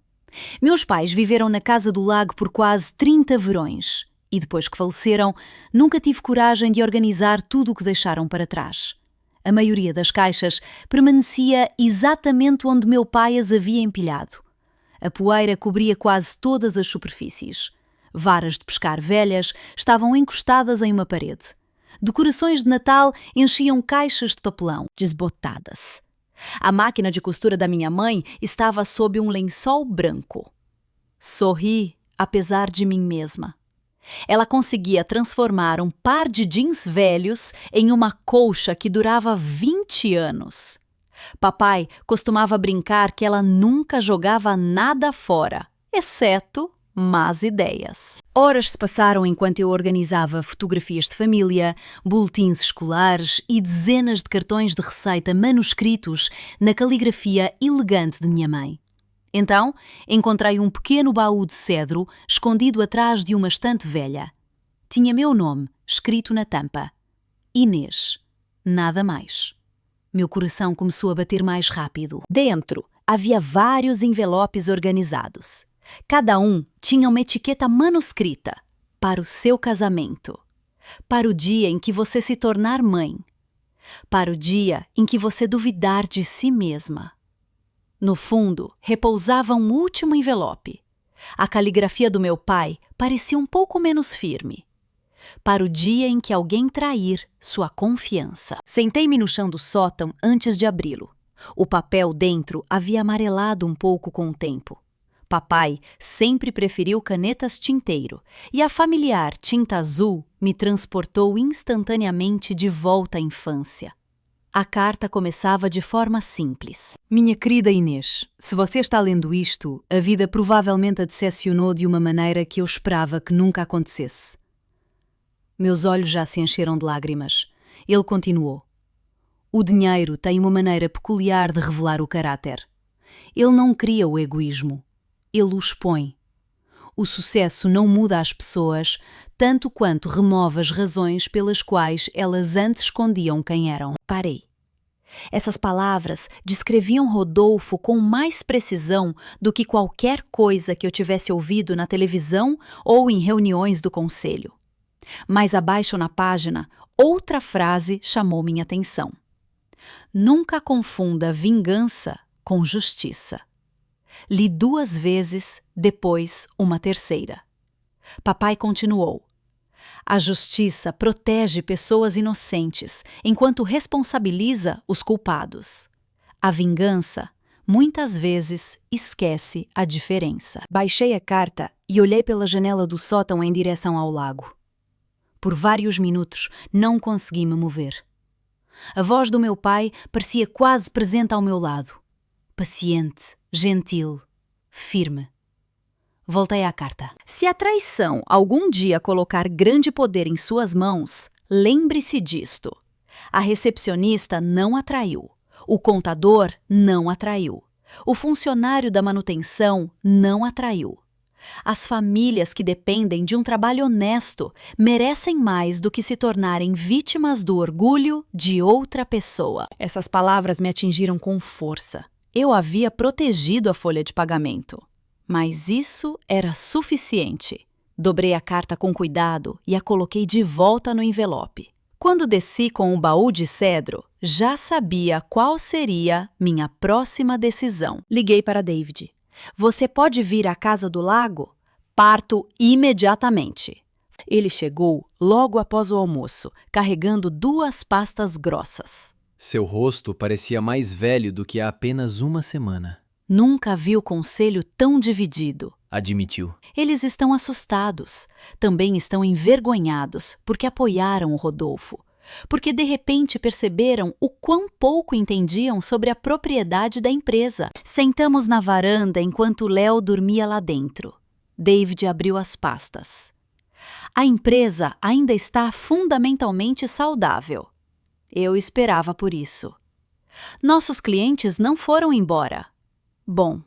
Meus pais viveram na casa do lago por quase 30 verões e depois que faleceram, nunca tive coragem de organizar tudo o que deixaram para trás. A maioria das caixas permanecia exatamente onde meu pai as havia empilhado. A poeira cobria quase todas as superfícies. Varas de pescar velhas estavam encostadas em uma parede. Decorações de Natal enchiam caixas de papelão, desbotadas. A máquina de costura da minha mãe estava sob um lençol branco. Sorri, apesar de mim mesma. Ela conseguia transformar um par de jeans velhos em uma colcha que durava 20 anos. Papai costumava brincar que ela nunca jogava nada fora, exceto más ideias. Horas se passaram enquanto eu organizava fotografias de família, boletins escolares e dezenas de cartões de receita manuscritos na caligrafia elegante de minha mãe. Então, encontrei um pequeno baú de cedro escondido atrás de uma estante velha. Tinha meu nome escrito na tampa. Inês. Nada mais. Meu coração começou a bater mais rápido. Dentro havia vários envelopes organizados. Cada um tinha uma etiqueta manuscrita para o seu casamento, para o dia em que você se tornar mãe, para o dia em que você duvidar de si mesma. No fundo, repousava um último envelope. A caligrafia do meu pai parecia um pouco menos firme. Para o dia em que alguém trair sua confiança. Sentei-me no chão do sótão antes de abri-lo. O papel dentro havia amarelado um pouco com o tempo. Papai sempre preferiu canetas tinteiro e a familiar tinta azul me transportou instantaneamente de volta à infância. A carta começava de forma simples. Minha querida Inês, se você está lendo isto, a vida provavelmente a decepcionou de uma maneira que eu esperava que nunca acontecesse. Meus olhos já se encheram de lágrimas. Ele continuou. O dinheiro tem uma maneira peculiar de revelar o caráter. Ele não cria o egoísmo, ele o expõe. O sucesso não muda as pessoas, tanto quanto remove as razões pelas quais elas antes escondiam quem eram. Parei. Essas palavras descreviam Rodolfo com mais precisão do que qualquer coisa que eu tivesse ouvido na televisão ou em reuniões do conselho. Mais abaixo na página, outra frase chamou minha atenção. Nunca confunda vingança com justiça. Li 2 vezes, depois uma terceira. Papai continuou. A justiça protege pessoas inocentes, enquanto responsabiliza os culpados. A vingança, muitas vezes, esquece a diferença. Baixei a carta e olhei pela janela do sótão em direção ao lago. Por vários minutos não consegui me mover. A voz do meu pai parecia quase presente ao meu lado. Paciente, gentil, firme. Voltei à carta. Se a traição algum dia colocar grande poder em suas mãos, lembre-se disto. A recepcionista não a traiu. O contador não a traiu. O funcionário da manutenção não a traiu. As famílias que dependem de um trabalho honesto merecem mais do que se tornarem vítimas do orgulho de outra pessoa. Essas palavras me atingiram com força. Eu havia protegido a folha de pagamento. Mas isso era suficiente. Dobrei a carta com cuidado e a coloquei de volta no envelope. Quando desci com o baú de cedro, já sabia qual seria minha próxima decisão. Liguei para David. Você pode vir à casa do lago? Parto imediatamente. Ele chegou logo após o almoço, carregando 2 pastas grossas. Seu rosto parecia mais velho do que há apenas uma semana. Nunca vi o conselho tão dividido, Admitiu. Eles estão assustados, também estão envergonhados porque apoiaram o Rodolfo, porque de repente perceberam o quão pouco entendiam sobre a propriedade da empresa. Sentamos na varanda enquanto Léo dormia lá dentro. David abriu as pastas. A empresa ainda está fundamentalmente saudável. Eu esperava por isso. Nossos clientes não foram embora. Bom,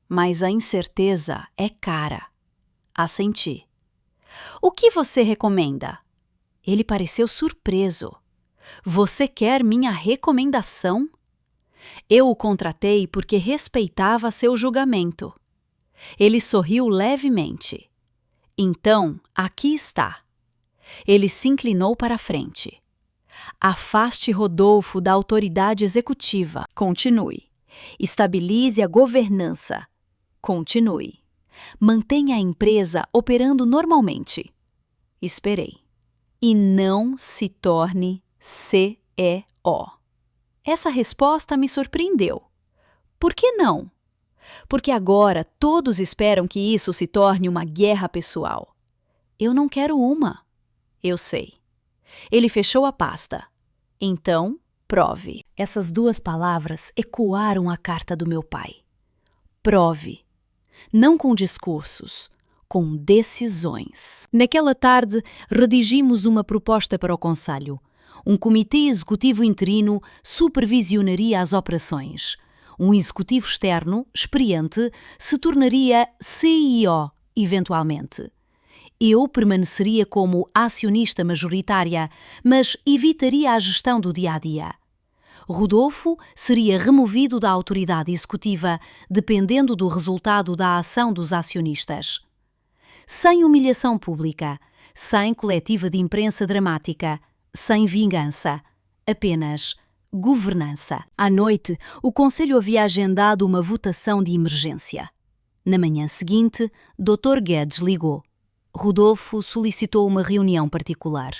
mas a incerteza é cara. Assenti. O que você recomenda? Ele pareceu surpreso. Você quer minha recomendação? Eu o contratei porque respeitava seu julgamento. Ele sorriu levemente. Então, aqui está. Ele se inclinou para a frente. Afaste Rodolfo da autoridade executiva. Continue. Estabilize a governança. Continue. Mantenha a empresa operando normalmente. Esperei. E não se torne CEO. Essa resposta me surpreendeu. Por que não? Porque agora todos esperam que isso se torne uma guerra pessoal. Eu não quero uma. Eu sei. Ele fechou a pasta. Então, prove. Essas 2 palavras ecoaram a carta do meu pai. Prove. Não com discursos, com decisões. Naquela tarde, redigimos uma proposta para o Conselho. Um comitê executivo interino supervisionaria as operações. Um executivo externo, experiente, se tornaria CEO, eventualmente. Eu permaneceria como acionista majoritária, mas evitaria a gestão do dia-a-dia. Rodolfo seria removido da autoridade executiva, dependendo do resultado da ação dos acionistas. Sem humilhação pública, sem coletiva de imprensa dramática, sem vingança, apenas governança. À noite, o Conselho havia agendado uma votação de emergência. Na manhã seguinte, Dr. Guedes ligou. Rodolfo solicitou uma reunião particular.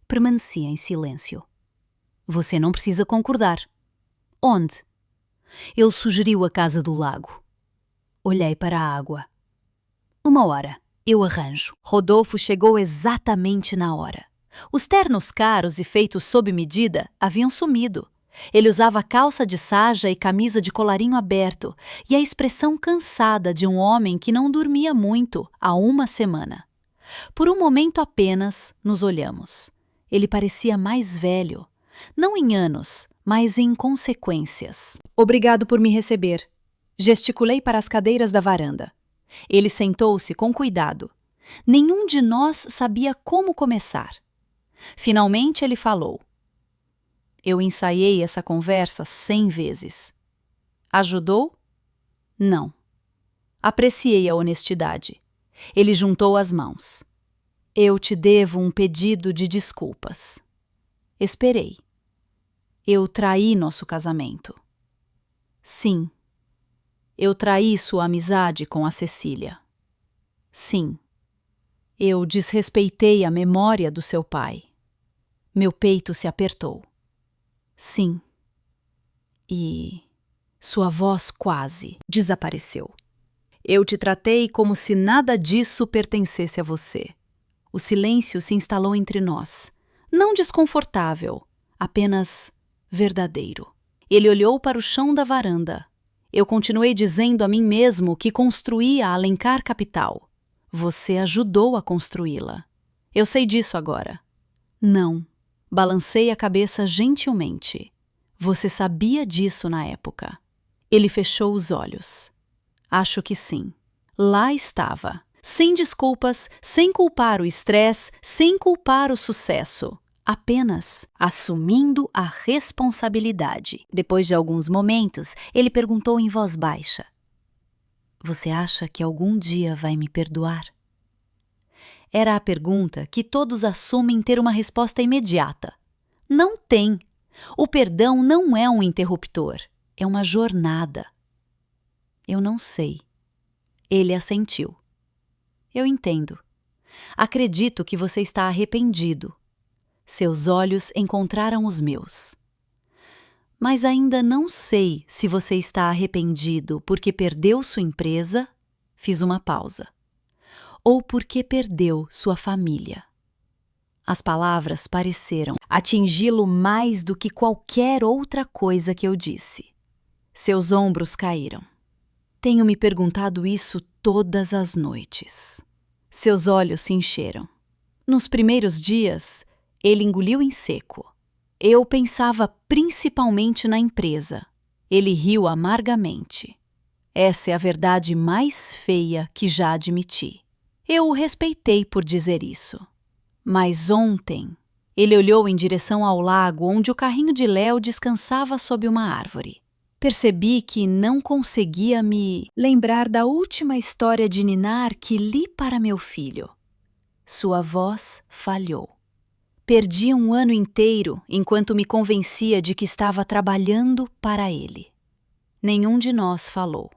Permaneci em silêncio. Você não precisa concordar. Onde? Ele sugeriu a casa do lago. Olhei para a água. 1 hora. Eu arranjo. Rodolfo chegou exatamente na hora. Os ternos caros e feitos sob medida haviam sumido. Ele usava calça de saja e camisa de colarinho aberto e a expressão cansada de um homem que não dormia muito há 1 semana. Por um momento apenas nos olhamos. Ele parecia mais velho. Não em anos, mas em consequências. Obrigado por me receber. Gesticulei para as cadeiras da varanda. Ele sentou-se com cuidado. Nenhum de nós sabia como começar. Finalmente ele falou. Eu ensaiei essa conversa 100 vezes. Ajudou? Não. Apreciei a honestidade. Ele juntou as mãos. Eu te devo um pedido de desculpas. Esperei. Eu traí nosso casamento. Sim. Eu traí sua amizade com a Cecília. Sim. Eu desrespeitei a memória do seu pai. Meu peito se apertou. Sim. E sua voz quase desapareceu. Eu te tratei como se nada disso pertencesse a você. O silêncio se instalou entre nós. Não desconfortável, apenas verdadeiro. Ele olhou para o chão da varanda. Eu continuei dizendo a mim mesmo que construí a Alencar Capital. Você ajudou a construí-la. Eu sei disso agora. Não. Balancei a cabeça gentilmente. Você sabia disso na época. Ele fechou os olhos. Acho que sim. Lá estava. Sem desculpas, sem culpar o estresse, sem culpar o sucesso. Apenas assumindo a responsabilidade. Depois de alguns momentos, ele perguntou em voz baixa. Você acha que algum dia vai me perdoar? Era a pergunta que todos assumem ter uma resposta imediata. Não tem. O perdão não é um interruptor. É uma jornada. Eu não sei. Ele assentiu. Eu entendo. Acredito que você está arrependido. Seus olhos encontraram os meus. Mas ainda não sei se você está arrependido porque perdeu sua empresa, fiz uma pausa, ou porque perdeu sua família. As palavras pareceram atingi-lo mais do que qualquer outra coisa que eu disse. Seus ombros caíram. Tenho me perguntado isso todas as noites. Seus olhos se encheram. Nos primeiros dias, ele engoliu em seco. Eu pensava principalmente na empresa. Ele riu amargamente. Essa é a verdade mais feia que já admiti. Eu o respeitei por dizer isso. Mas ontem, ele olhou em direção ao lago onde o carrinho de Léo descansava sob uma árvore. Percebi que não conseguia me lembrar da última história de Ninar que li para meu filho. Sua voz falhou. Perdi um ano inteiro enquanto me convencia de que estava trabalhando para ele. Nenhum de nós falou.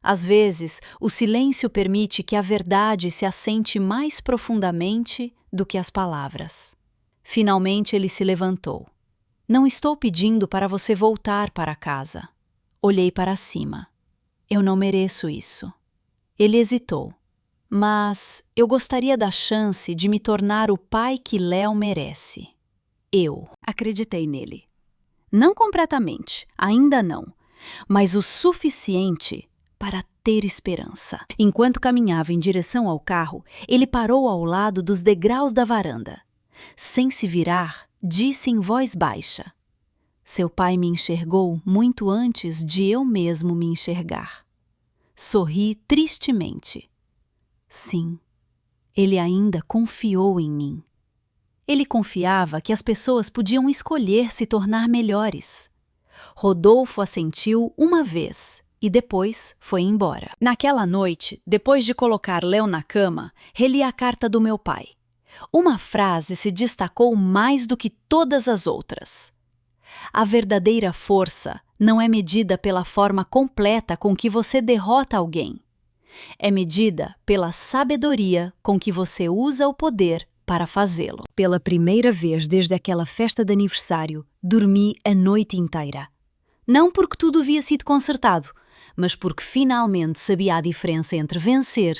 Às vezes, o silêncio permite que a verdade se assente mais profundamente do que as palavras. Finalmente ele se levantou. Não estou pedindo para você voltar para casa. Olhei para cima. Eu não mereço isso. Ele hesitou. Mas eu gostaria da chance de me tornar o pai que Léo merece. Eu acreditei nele. Não completamente, ainda não, mas o suficiente para ter esperança. Enquanto caminhava em direção ao carro, ele parou ao lado dos degraus da varanda. Sem se virar, disse em voz baixa: Seu pai me enxergou muito antes de eu mesmo me enxergar. Sorri tristemente. Sim, ele ainda confiou em mim. Ele confiava que as pessoas podiam escolher se tornar melhores. Rodolfo assentiu uma vez e depois foi embora. Naquela noite, depois de colocar Léo na cama, reli a carta do meu pai. Uma frase se destacou mais do que todas as outras. A verdadeira força não é medida pela forma completa com que você derrota alguém. É medida pela sabedoria com que você usa o poder para fazê-lo. Pela primeira vez desde aquela festa de aniversário, dormi a noite inteira. Não porque tudo havia sido consertado, mas porque finalmente sabia a diferença entre vencer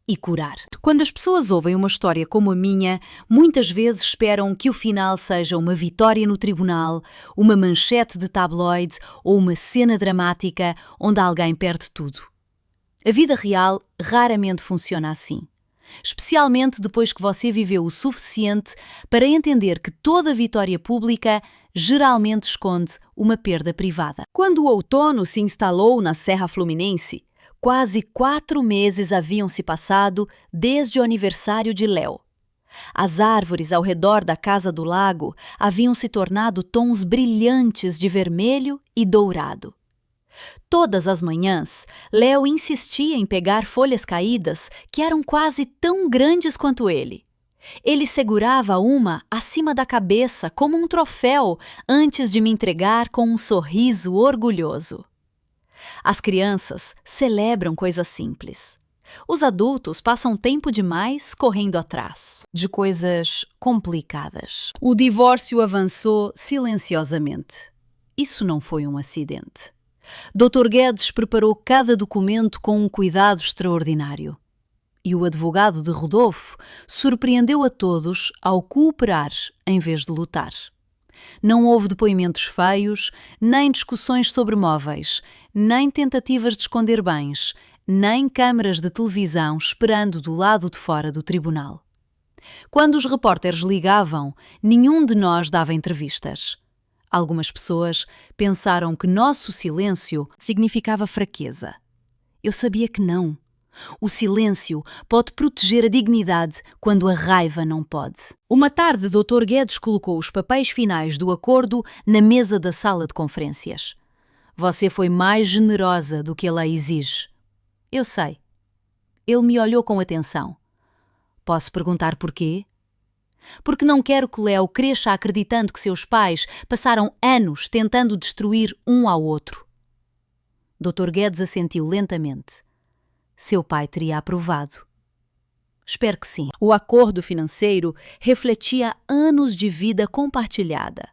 e curar. Quando as pessoas ouvem uma história como a minha, muitas vezes esperam que o final seja uma vitória no tribunal, uma manchete de tabloide ou uma cena dramática onde alguém perde tudo. A vida real raramente funciona assim. Especialmente depois que você viveu o suficiente para entender que toda vitória pública geralmente esconde uma perda privada. Quando o outono se instalou na Serra Fluminense, quase 4 meses haviam se passado desde o aniversário de Léo. As árvores ao redor da casa do lago haviam se tornado tons brilhantes de vermelho e dourado. Todas as manhãs, Léo insistia em pegar folhas caídas que eram quase tão grandes quanto ele. Ele segurava uma acima da cabeça como um troféu antes de me entregar com um sorriso orgulhoso. As crianças celebram coisas simples. Os adultos passam tempo demais correndo atrás de coisas complicadas. O divórcio avançou silenciosamente. Isso não foi um acidente. Dr. Guedes preparou cada documento com um cuidado extraordinário. E o advogado de Rodolfo surpreendeu a todos ao cooperar em vez de lutar. Não houve depoimentos feios, nem discussões sobre móveis, nem tentativas de esconder bens, nem câmaras de televisão esperando do lado de fora do tribunal. Quando os repórteres ligavam, nenhum de nós dava entrevistas. Algumas pessoas pensaram que nosso silêncio significava fraqueza. Eu sabia que não. O silêncio pode proteger a dignidade quando a raiva não pode. Uma tarde, Dr. Guedes colocou os papéis finais do acordo na mesa da sala de conferências. Você foi mais generosa do que a lei exige. Eu sei. Ele me olhou com atenção. Posso perguntar porquê? Porque não quero que Léo cresça acreditando que seus pais passaram anos tentando destruir um ao outro. Dr. Guedes assentiu lentamente. Seu pai teria aprovado. Espero que sim. O acordo financeiro refletia anos de vida compartilhada.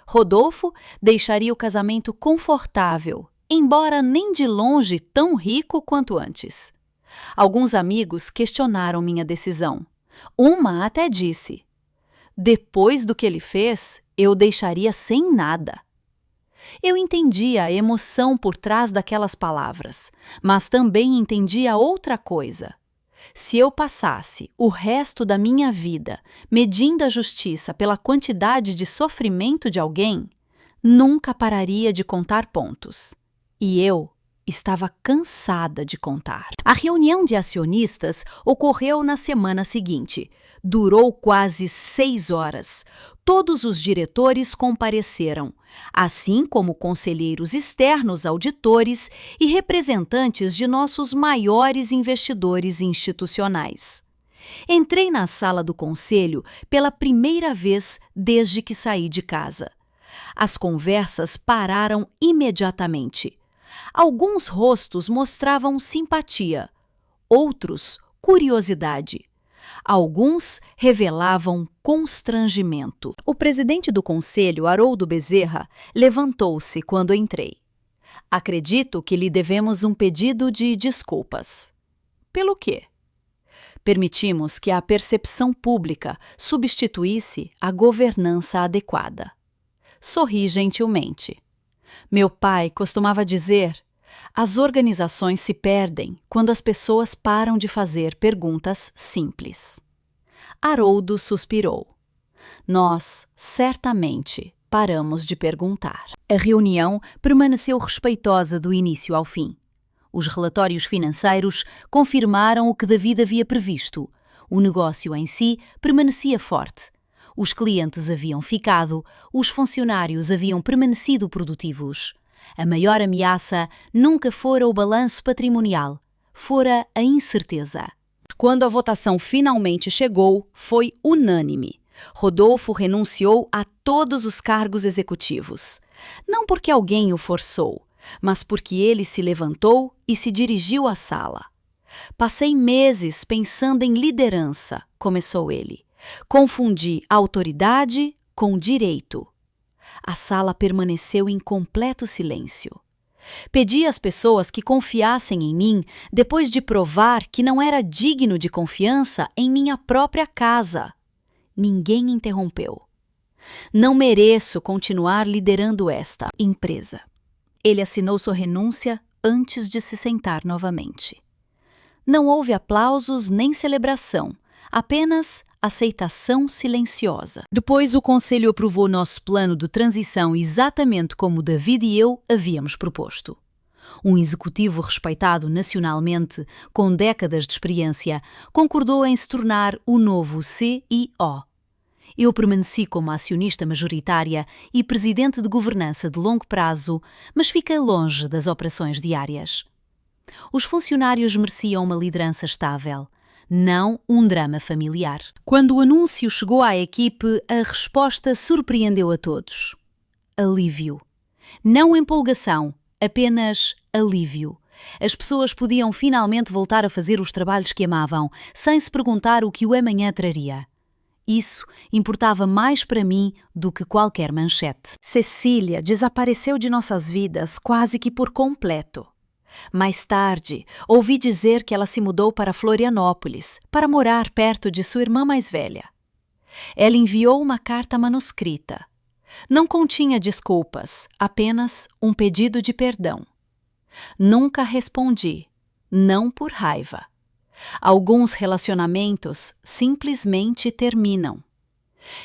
Rodolfo deixaria o casamento confortável, embora nem de longe tão rico quanto antes. Alguns amigos questionaram minha decisão. Uma até disse: depois do que ele fez, eu o deixaria sem nada. Eu entendia a emoção por trás daquelas palavras, mas também entendia outra coisa. Se eu passasse o resto da minha vida medindo a justiça pela quantidade de sofrimento de alguém, nunca pararia de contar pontos. E eu estava cansada de contar. A reunião de acionistas ocorreu na semana seguinte. Durou quase 6 horas. Todos os diretores compareceram, assim como conselheiros externos, auditores e representantes de nossos maiores investidores institucionais. Entrei na sala do conselho pela primeira vez desde que saí de casa. As conversas pararam imediatamente. Alguns rostos mostravam simpatia, outros curiosidade. Alguns revelavam constrangimento. O presidente do conselho, Haroldo Bezerra, levantou-se quando entrei. Acredito que lhe devemos um pedido de desculpas. Pelo quê? Permitimos que a percepção pública substituísse a governança adequada. Sorri gentilmente. Meu pai costumava dizer: as organizações se perdem quando as pessoas param de fazer perguntas simples. Haroldo suspirou. Nós, certamente, paramos de perguntar. A reunião permaneceu respeitosa do início ao fim. Os relatórios financeiros confirmaram o que David havia previsto. O negócio em si permanecia forte. Os clientes haviam ficado, os funcionários haviam permanecido produtivos. A maior ameaça nunca fora o balanço patrimonial, fora a incerteza. Quando a votação finalmente chegou, foi unânime. Rodolfo renunciou a todos os cargos executivos. Não porque alguém o forçou, mas porque ele se levantou e se dirigiu à sala. Passei meses pensando em liderança, começou ele. Confundi autoridade com direito. A sala permaneceu em completo silêncio. Pedi às pessoas que confiassem em mim depois de provar que não era digno de confiança em minha própria casa. Ninguém interrompeu. Não mereço continuar liderando esta empresa. Ele assinou sua renúncia antes de se sentar novamente. Não houve aplausos nem celebração, apenas aceitação silenciosa. Depois o Conselho aprovou nosso plano de transição exatamente como David e eu havíamos proposto. Um executivo respeitado nacionalmente, com décadas de experiência, concordou em se tornar o novo CEO. Eu permaneci como acionista majoritária e presidente de governança de longo prazo, mas fiquei longe das operações diárias. Os funcionários mereciam uma liderança estável, não um drama familiar. Quando o anúncio chegou à equipe, a resposta surpreendeu a todos. Alívio. Não empolgação, apenas alívio. As pessoas podiam finalmente voltar a fazer os trabalhos que amavam, sem se perguntar o que o amanhã traria. Isso importava mais para mim do que qualquer manchete. Cecília desapareceu de nossas vidas quase que por completo. Mais tarde, ouvi dizer que ela se mudou para Florianópolis, para morar perto de sua irmã mais velha. Ela enviou uma carta manuscrita. Não continha desculpas, apenas um pedido de perdão. Nunca respondi, não por raiva. Alguns relacionamentos simplesmente terminam.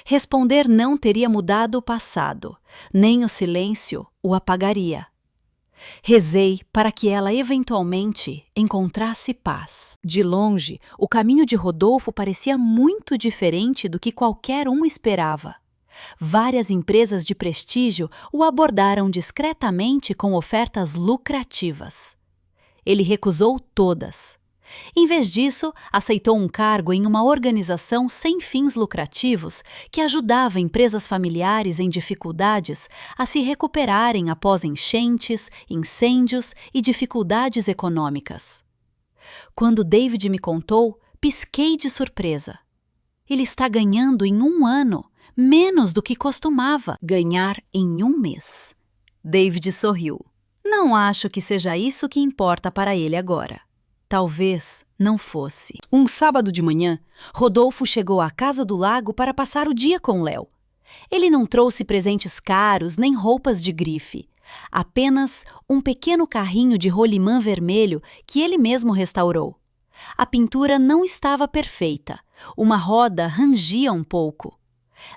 Responder não teria mudado o passado, nem o silêncio o apagaria. Rezei para que ela eventualmente encontrasse paz. De longe, o caminho de Rodolfo parecia muito diferente do que qualquer um esperava. Várias empresas de prestígio o abordaram discretamente com ofertas lucrativas. Ele recusou todas. Em vez disso, aceitou um cargo em uma organização sem fins lucrativos que ajudava empresas familiares em dificuldades a se recuperarem após enchentes, incêndios e dificuldades econômicas. Quando David me contou, pisquei de surpresa. Ele está ganhando em 1 ano, menos do que costumava ganhar em 1 mês. David sorriu. Não acho que seja isso que importa para ele agora. Talvez não fosse. Um sábado de manhã, Rodolfo chegou à casa do lago para passar o dia com Léo. Ele não trouxe presentes caros nem roupas de grife. Apenas um pequeno carrinho de rolimã vermelho que ele mesmo restaurou. A pintura não estava perfeita. Uma roda rangia um pouco.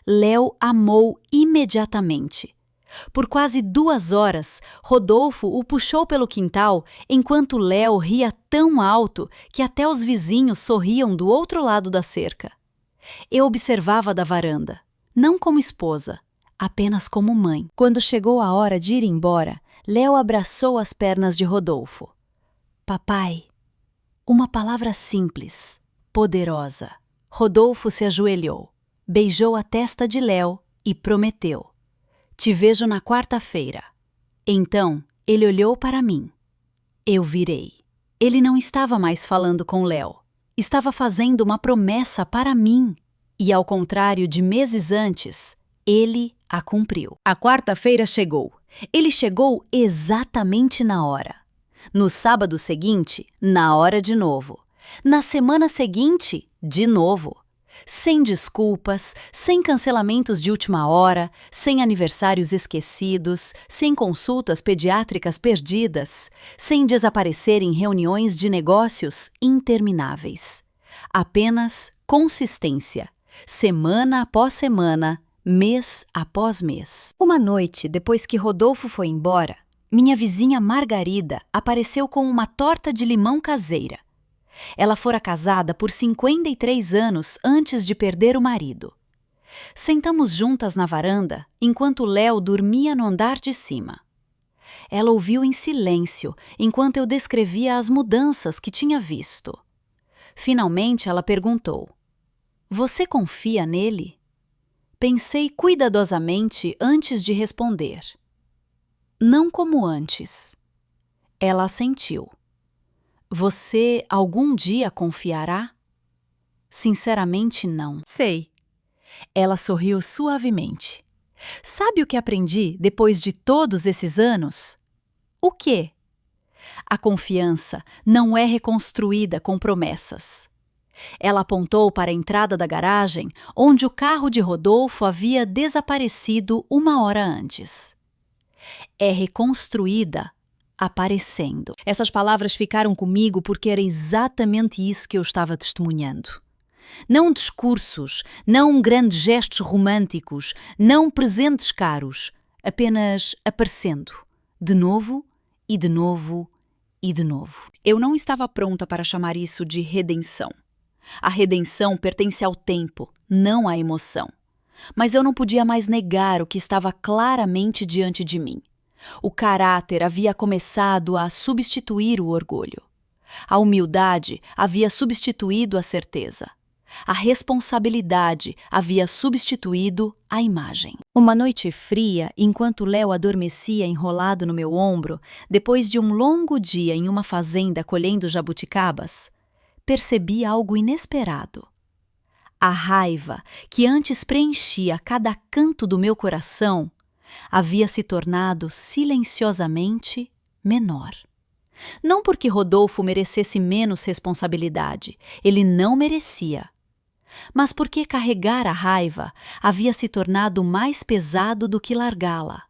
Léo amou imediatamente. Por quase 2 horas, Rodolfo o puxou pelo quintal, enquanto Léo ria tão alto que até os vizinhos sorriam do outro lado da cerca. Eu observava da varanda, não como esposa, apenas como mãe. Quando chegou a hora de ir embora, Léo abraçou as pernas de Rodolfo. Papai. Uma palavra simples, poderosa. Rodolfo se ajoelhou, beijou a testa de Léo e prometeu. Te vejo na quarta-feira. Então, ele olhou para mim. Eu virei. Ele não estava mais falando com Léo. Estava fazendo uma promessa para mim. E ao contrário de meses antes, ele a cumpriu. A quarta-feira chegou. Ele chegou exatamente na hora. No sábado seguinte, na hora de novo. Na semana seguinte, de novo. Sem desculpas, sem cancelamentos de última hora, sem aniversários esquecidos, sem consultas pediátricas perdidas, sem desaparecer em reuniões de negócios intermináveis. Apenas consistência, semana após semana, mês após mês. Uma noite, depois que Rodolfo foi embora, minha vizinha Margarida apareceu com uma torta de limão caseira. Ela fora casada por 53 anos antes de perder o marido. Sentamos juntas na varanda, enquanto Léo dormia no andar de cima. Ela ouviu em silêncio, enquanto eu descrevia as mudanças que tinha visto. Finalmente ela perguntou, Você confia nele? Pensei cuidadosamente antes de responder. Não como antes. Ela assentiu. Você algum dia confiará? Sinceramente, não. Sei. Ela sorriu suavemente. Sabe o que aprendi depois de todos esses anos? O quê? A confiança não é reconstruída com promessas. Ela apontou para a entrada da garagem, onde o carro de Rodolfo havia desaparecido 1 hora antes. É reconstruída aparecendo. Essas palavras ficaram comigo porque era exatamente isso que eu estava testemunhando. Não discursos, não grandes gestos românticos, não presentes caros, apenas aparecendo, de novo e de novo e de novo. Eu não estava pronta para chamar isso de redenção. A redenção pertence ao tempo, não à emoção. Mas eu não podia mais negar o que estava claramente diante de mim. O caráter havia começado a substituir o orgulho. A humildade havia substituído a certeza. A responsabilidade havia substituído a imagem. Uma noite fria, enquanto Léo adormecia enrolado no meu ombro, depois de um longo dia em uma fazenda colhendo jabuticabas, percebi algo inesperado. A raiva, que antes preenchia cada canto do meu coração, havia se tornado silenciosamente menor. Não porque Rodolfo merecesse menos responsabilidade, ele não merecia. Mas porque carregar a raiva havia se tornado mais pesado do que largá-la.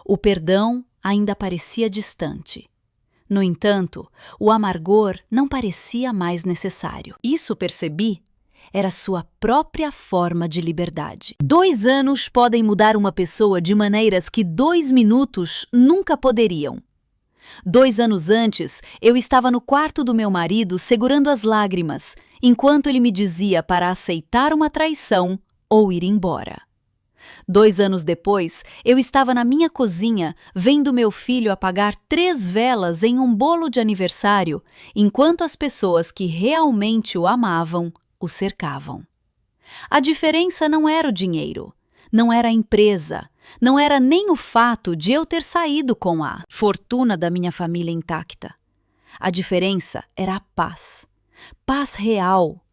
O perdão ainda parecia distante. No entanto, o amargor não parecia mais necessário. Isso percebi era sua própria forma de liberdade. 2 anos podem mudar uma pessoa de maneiras que 2 minutos nunca poderiam. 2 anos antes, eu estava no quarto do meu marido segurando as lágrimas, enquanto ele me dizia para aceitar uma traição ou ir embora. 2 anos depois, eu estava na minha cozinha vendo meu filho apagar 3 velas em um bolo de aniversário, enquanto as pessoas que realmente o amavam o cercavam. A diferença não era o dinheiro, não era a empresa, não era nem o fato de eu ter saído com a fortuna da minha família intacta. A diferença era a paz. Paz real.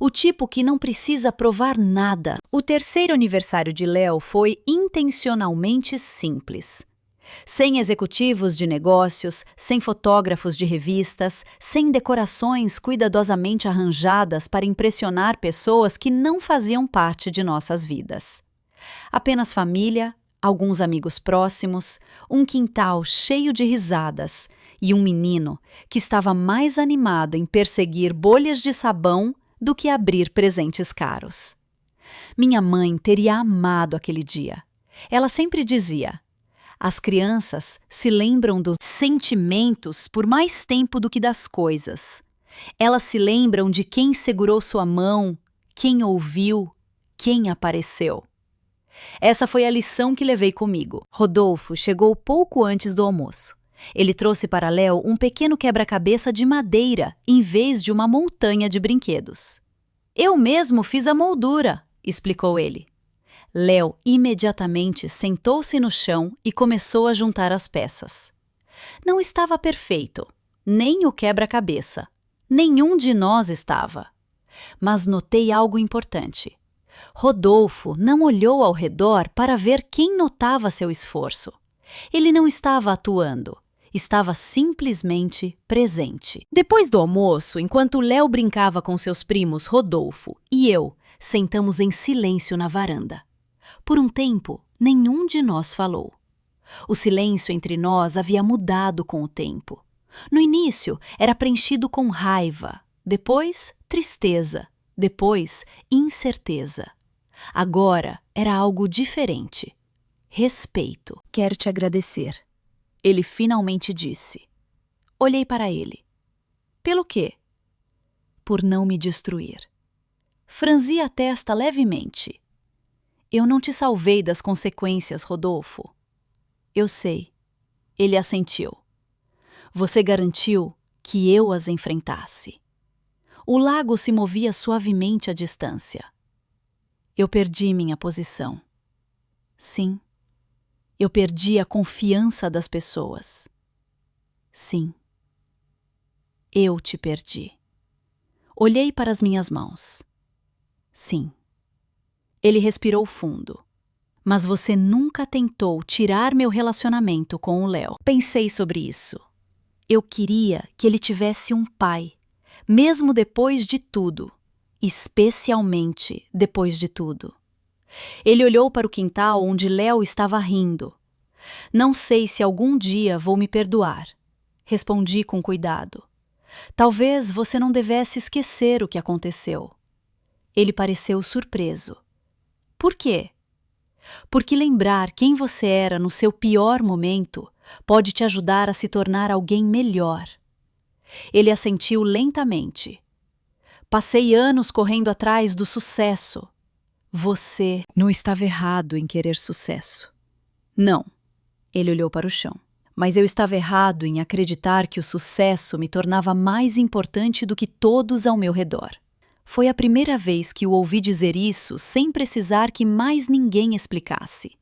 O tipo que não precisa provar nada. O terceiro aniversário de Léo foi intencionalmente simples. Sem executivos de negócios, sem fotógrafos de revistas, sem decorações cuidadosamente arranjadas para impressionar pessoas que não faziam parte de nossas vidas. Apenas família, alguns amigos próximos, um quintal cheio de risadas e um menino que estava mais animado em perseguir bolhas de sabão do que abrir presentes caros. Minha mãe teria amado aquele dia. Ela sempre dizia: as crianças se lembram dos sentimentos por mais tempo do que das coisas. Elas se lembram de quem segurou sua mão, quem ouviu, quem apareceu. Essa foi a lição que levei comigo. Rodolfo chegou pouco antes do almoço. Ele trouxe para Léo um pequeno quebra-cabeça de madeira em vez de uma montanha de brinquedos. Eu mesmo fiz a moldura, explicou ele. Léo imediatamente sentou-se no chão e começou a juntar as peças. Não estava perfeito, nem o quebra-cabeça. Nenhum de nós estava. Mas notei algo importante. Rodolfo não olhou ao redor para ver quem notava seu esforço. Ele não estava atuando, estava simplesmente presente. Depois do almoço, enquanto Léo brincava com seus primos Rodolfo e eu, sentamos em silêncio na varanda. Por um tempo, nenhum de nós falou. O silêncio entre nós havia mudado com o tempo. No início, era preenchido com raiva, depois tristeza, depois incerteza. Agora era algo diferente. Respeito. Quero te agradecer. Ele finalmente disse. Olhei para ele. Pelo quê? Por não me destruir. Franzi a testa levemente. Eu não te salvei das consequências, Rodolfo. Eu sei. Ele assentiu. Você garantiu que eu as enfrentasse. O lago se movia suavemente à distância. Eu perdi minha posição. Sim. Eu perdi a confiança das pessoas. Sim. Eu te perdi. Olhei para as minhas mãos. Sim. Ele respirou fundo. Mas você nunca tentou tirar meu relacionamento com o Léo. Pensei sobre isso. Eu queria que ele tivesse um pai, mesmo depois de tudo, especialmente depois de tudo. Ele olhou para o quintal onde Léo estava rindo. Não sei se algum dia vou me perdoar. Respondi com cuidado. Talvez você não devesse esquecer o que aconteceu. Ele pareceu surpreso. Por quê? Porque lembrar quem você era no seu pior momento pode te ajudar a se tornar alguém melhor. Ele assentiu lentamente. Passei anos correndo atrás do sucesso. Você não estava errado em querer sucesso. Não. Ele olhou para o chão. Mas eu estava errado em acreditar que o sucesso me tornava mais importante do que todos ao meu redor. Foi a primeira vez que o ouvi dizer isso sem precisar que mais ninguém explicasse.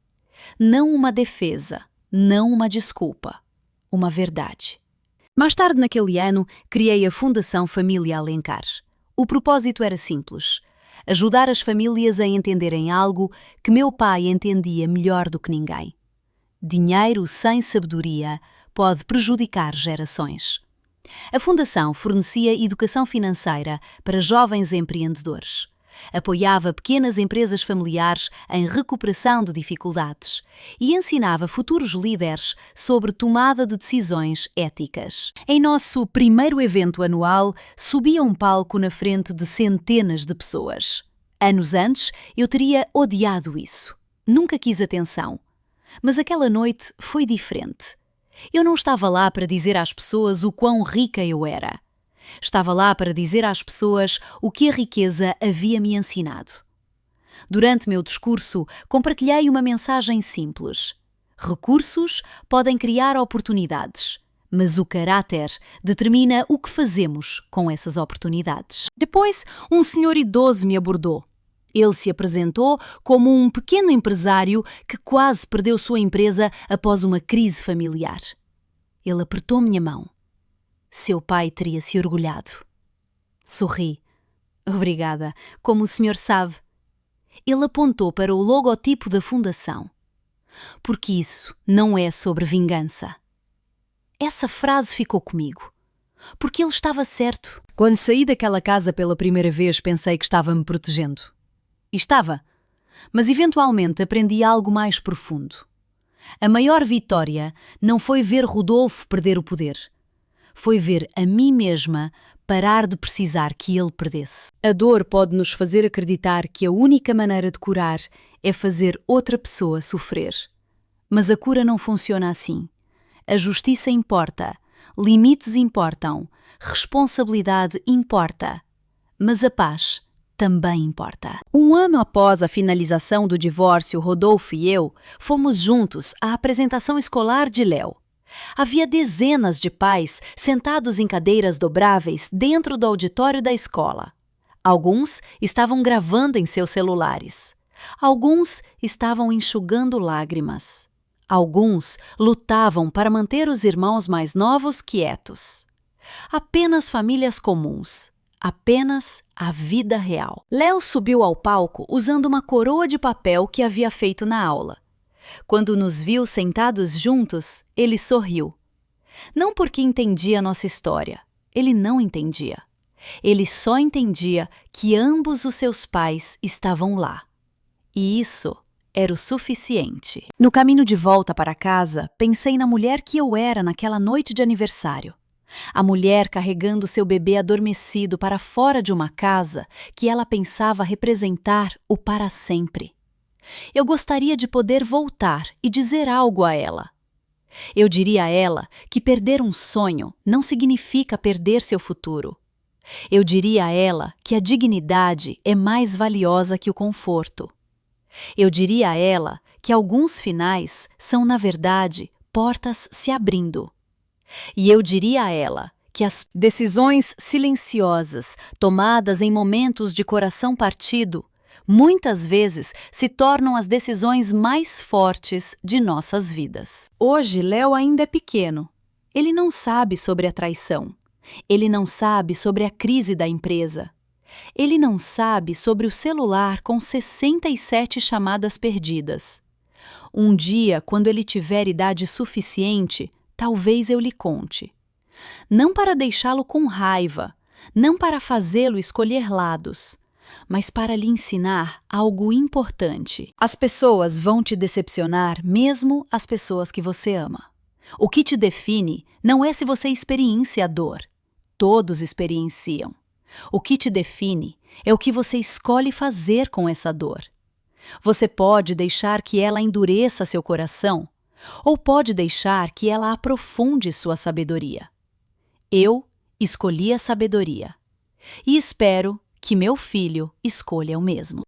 Não uma defesa, não uma desculpa, uma verdade. Mais tarde naquele ano, criei a Fundação Família Alencar. O propósito era simples: ajudar as famílias a entenderem algo que meu pai entendia melhor do que ninguém. Dinheiro sem sabedoria pode prejudicar gerações. A Fundação fornecia educação financeira para jovens empreendedores. Apoiava pequenas empresas familiares em recuperação de dificuldades e ensinava futuros líderes sobre tomada de decisões éticas. Em nosso primeiro evento anual, subia um palco na frente de centenas de pessoas. Anos antes, eu teria odiado isso. Nunca quis atenção. Mas aquela noite foi diferente. Eu não estava lá para dizer às pessoas o quão rica eu era. Estava lá para dizer às pessoas o que a riqueza havia me ensinado. Durante meu discurso, compartilhei uma mensagem simples. Recursos podem criar oportunidades, mas o caráter determina o que fazemos com essas oportunidades. Depois, um senhor idoso me abordou. Ele se apresentou como um pequeno empresário que quase perdeu sua empresa após uma crise familiar. Ele apertou minha mão. Seu pai teria se orgulhado. Sorri. Obrigada, como o senhor sabe. Ele apontou para o logotipo da fundação. Porque isso não é sobre vingança. Essa frase ficou comigo. Porque ele estava certo. Quando saí daquela casa pela primeira vez, pensei que estava me protegendo. E estava. Mas eventualmente aprendi algo mais profundo. A maior vitória não foi ver Rodolfo perder o poder. Foi ver a mim mesma parar de precisar que ele perdesse. A dor pode nos fazer acreditar que a única maneira de curar é fazer outra pessoa sofrer. Mas a cura não funciona assim. A justiça importa, limites importam, responsabilidade importa. Mas a paz também importa. Um ano após a finalização do divórcio, Rodolfo e eu fomos juntos à apresentação escolar de Léo. Havia dezenas de pais sentados em cadeiras dobráveis dentro do auditório da escola. Alguns estavam gravando em seus celulares. Alguns estavam enxugando lágrimas. Alguns lutavam para manter os irmãos mais novos quietos. Apenas famílias comuns. Apenas a vida real. Léo subiu ao palco usando uma coroa de papel que havia feito na aula. Quando nos viu sentados juntos, ele sorriu. Não porque entendia nossa história. Ele não entendia. Ele só entendia que ambos os seus pais estavam lá. E isso era o suficiente. No caminho de volta para casa, pensei na mulher que eu era naquela noite de aniversário. A mulher carregando seu bebê adormecido para fora de uma casa que ela pensava representar o para sempre. Eu gostaria de poder voltar e dizer algo a ela. Eu diria a ela que perder um sonho não significa perder seu futuro. Eu diria a ela que a dignidade é mais valiosa que o conforto. Eu diria a ela que alguns finais são, na verdade, portas se abrindo. E eu diria a ela que as decisões silenciosas, tomadas em momentos de coração partido, muitas vezes se tornam as decisões mais fortes de nossas vidas. Hoje, Léo ainda é pequeno. Ele não sabe sobre a traição. Ele não sabe sobre a crise da empresa. Ele não sabe sobre o celular com 67 chamadas perdidas. Um dia, quando ele tiver idade suficiente, talvez eu lhe conte. Não para deixá-lo com raiva, não para fazê-lo escolher lados, mas para lhe ensinar algo importante. As pessoas vão te decepcionar, mesmo as pessoas que você ama. O que te define não é se você experiencia a dor. Todos experienciam. O que te define é o que você escolhe fazer com essa dor. Você pode deixar que ela endureça seu coração, ou pode deixar que ela aprofunde sua sabedoria. Eu escolhi a sabedoria. E espero que meu filho escolha o mesmo.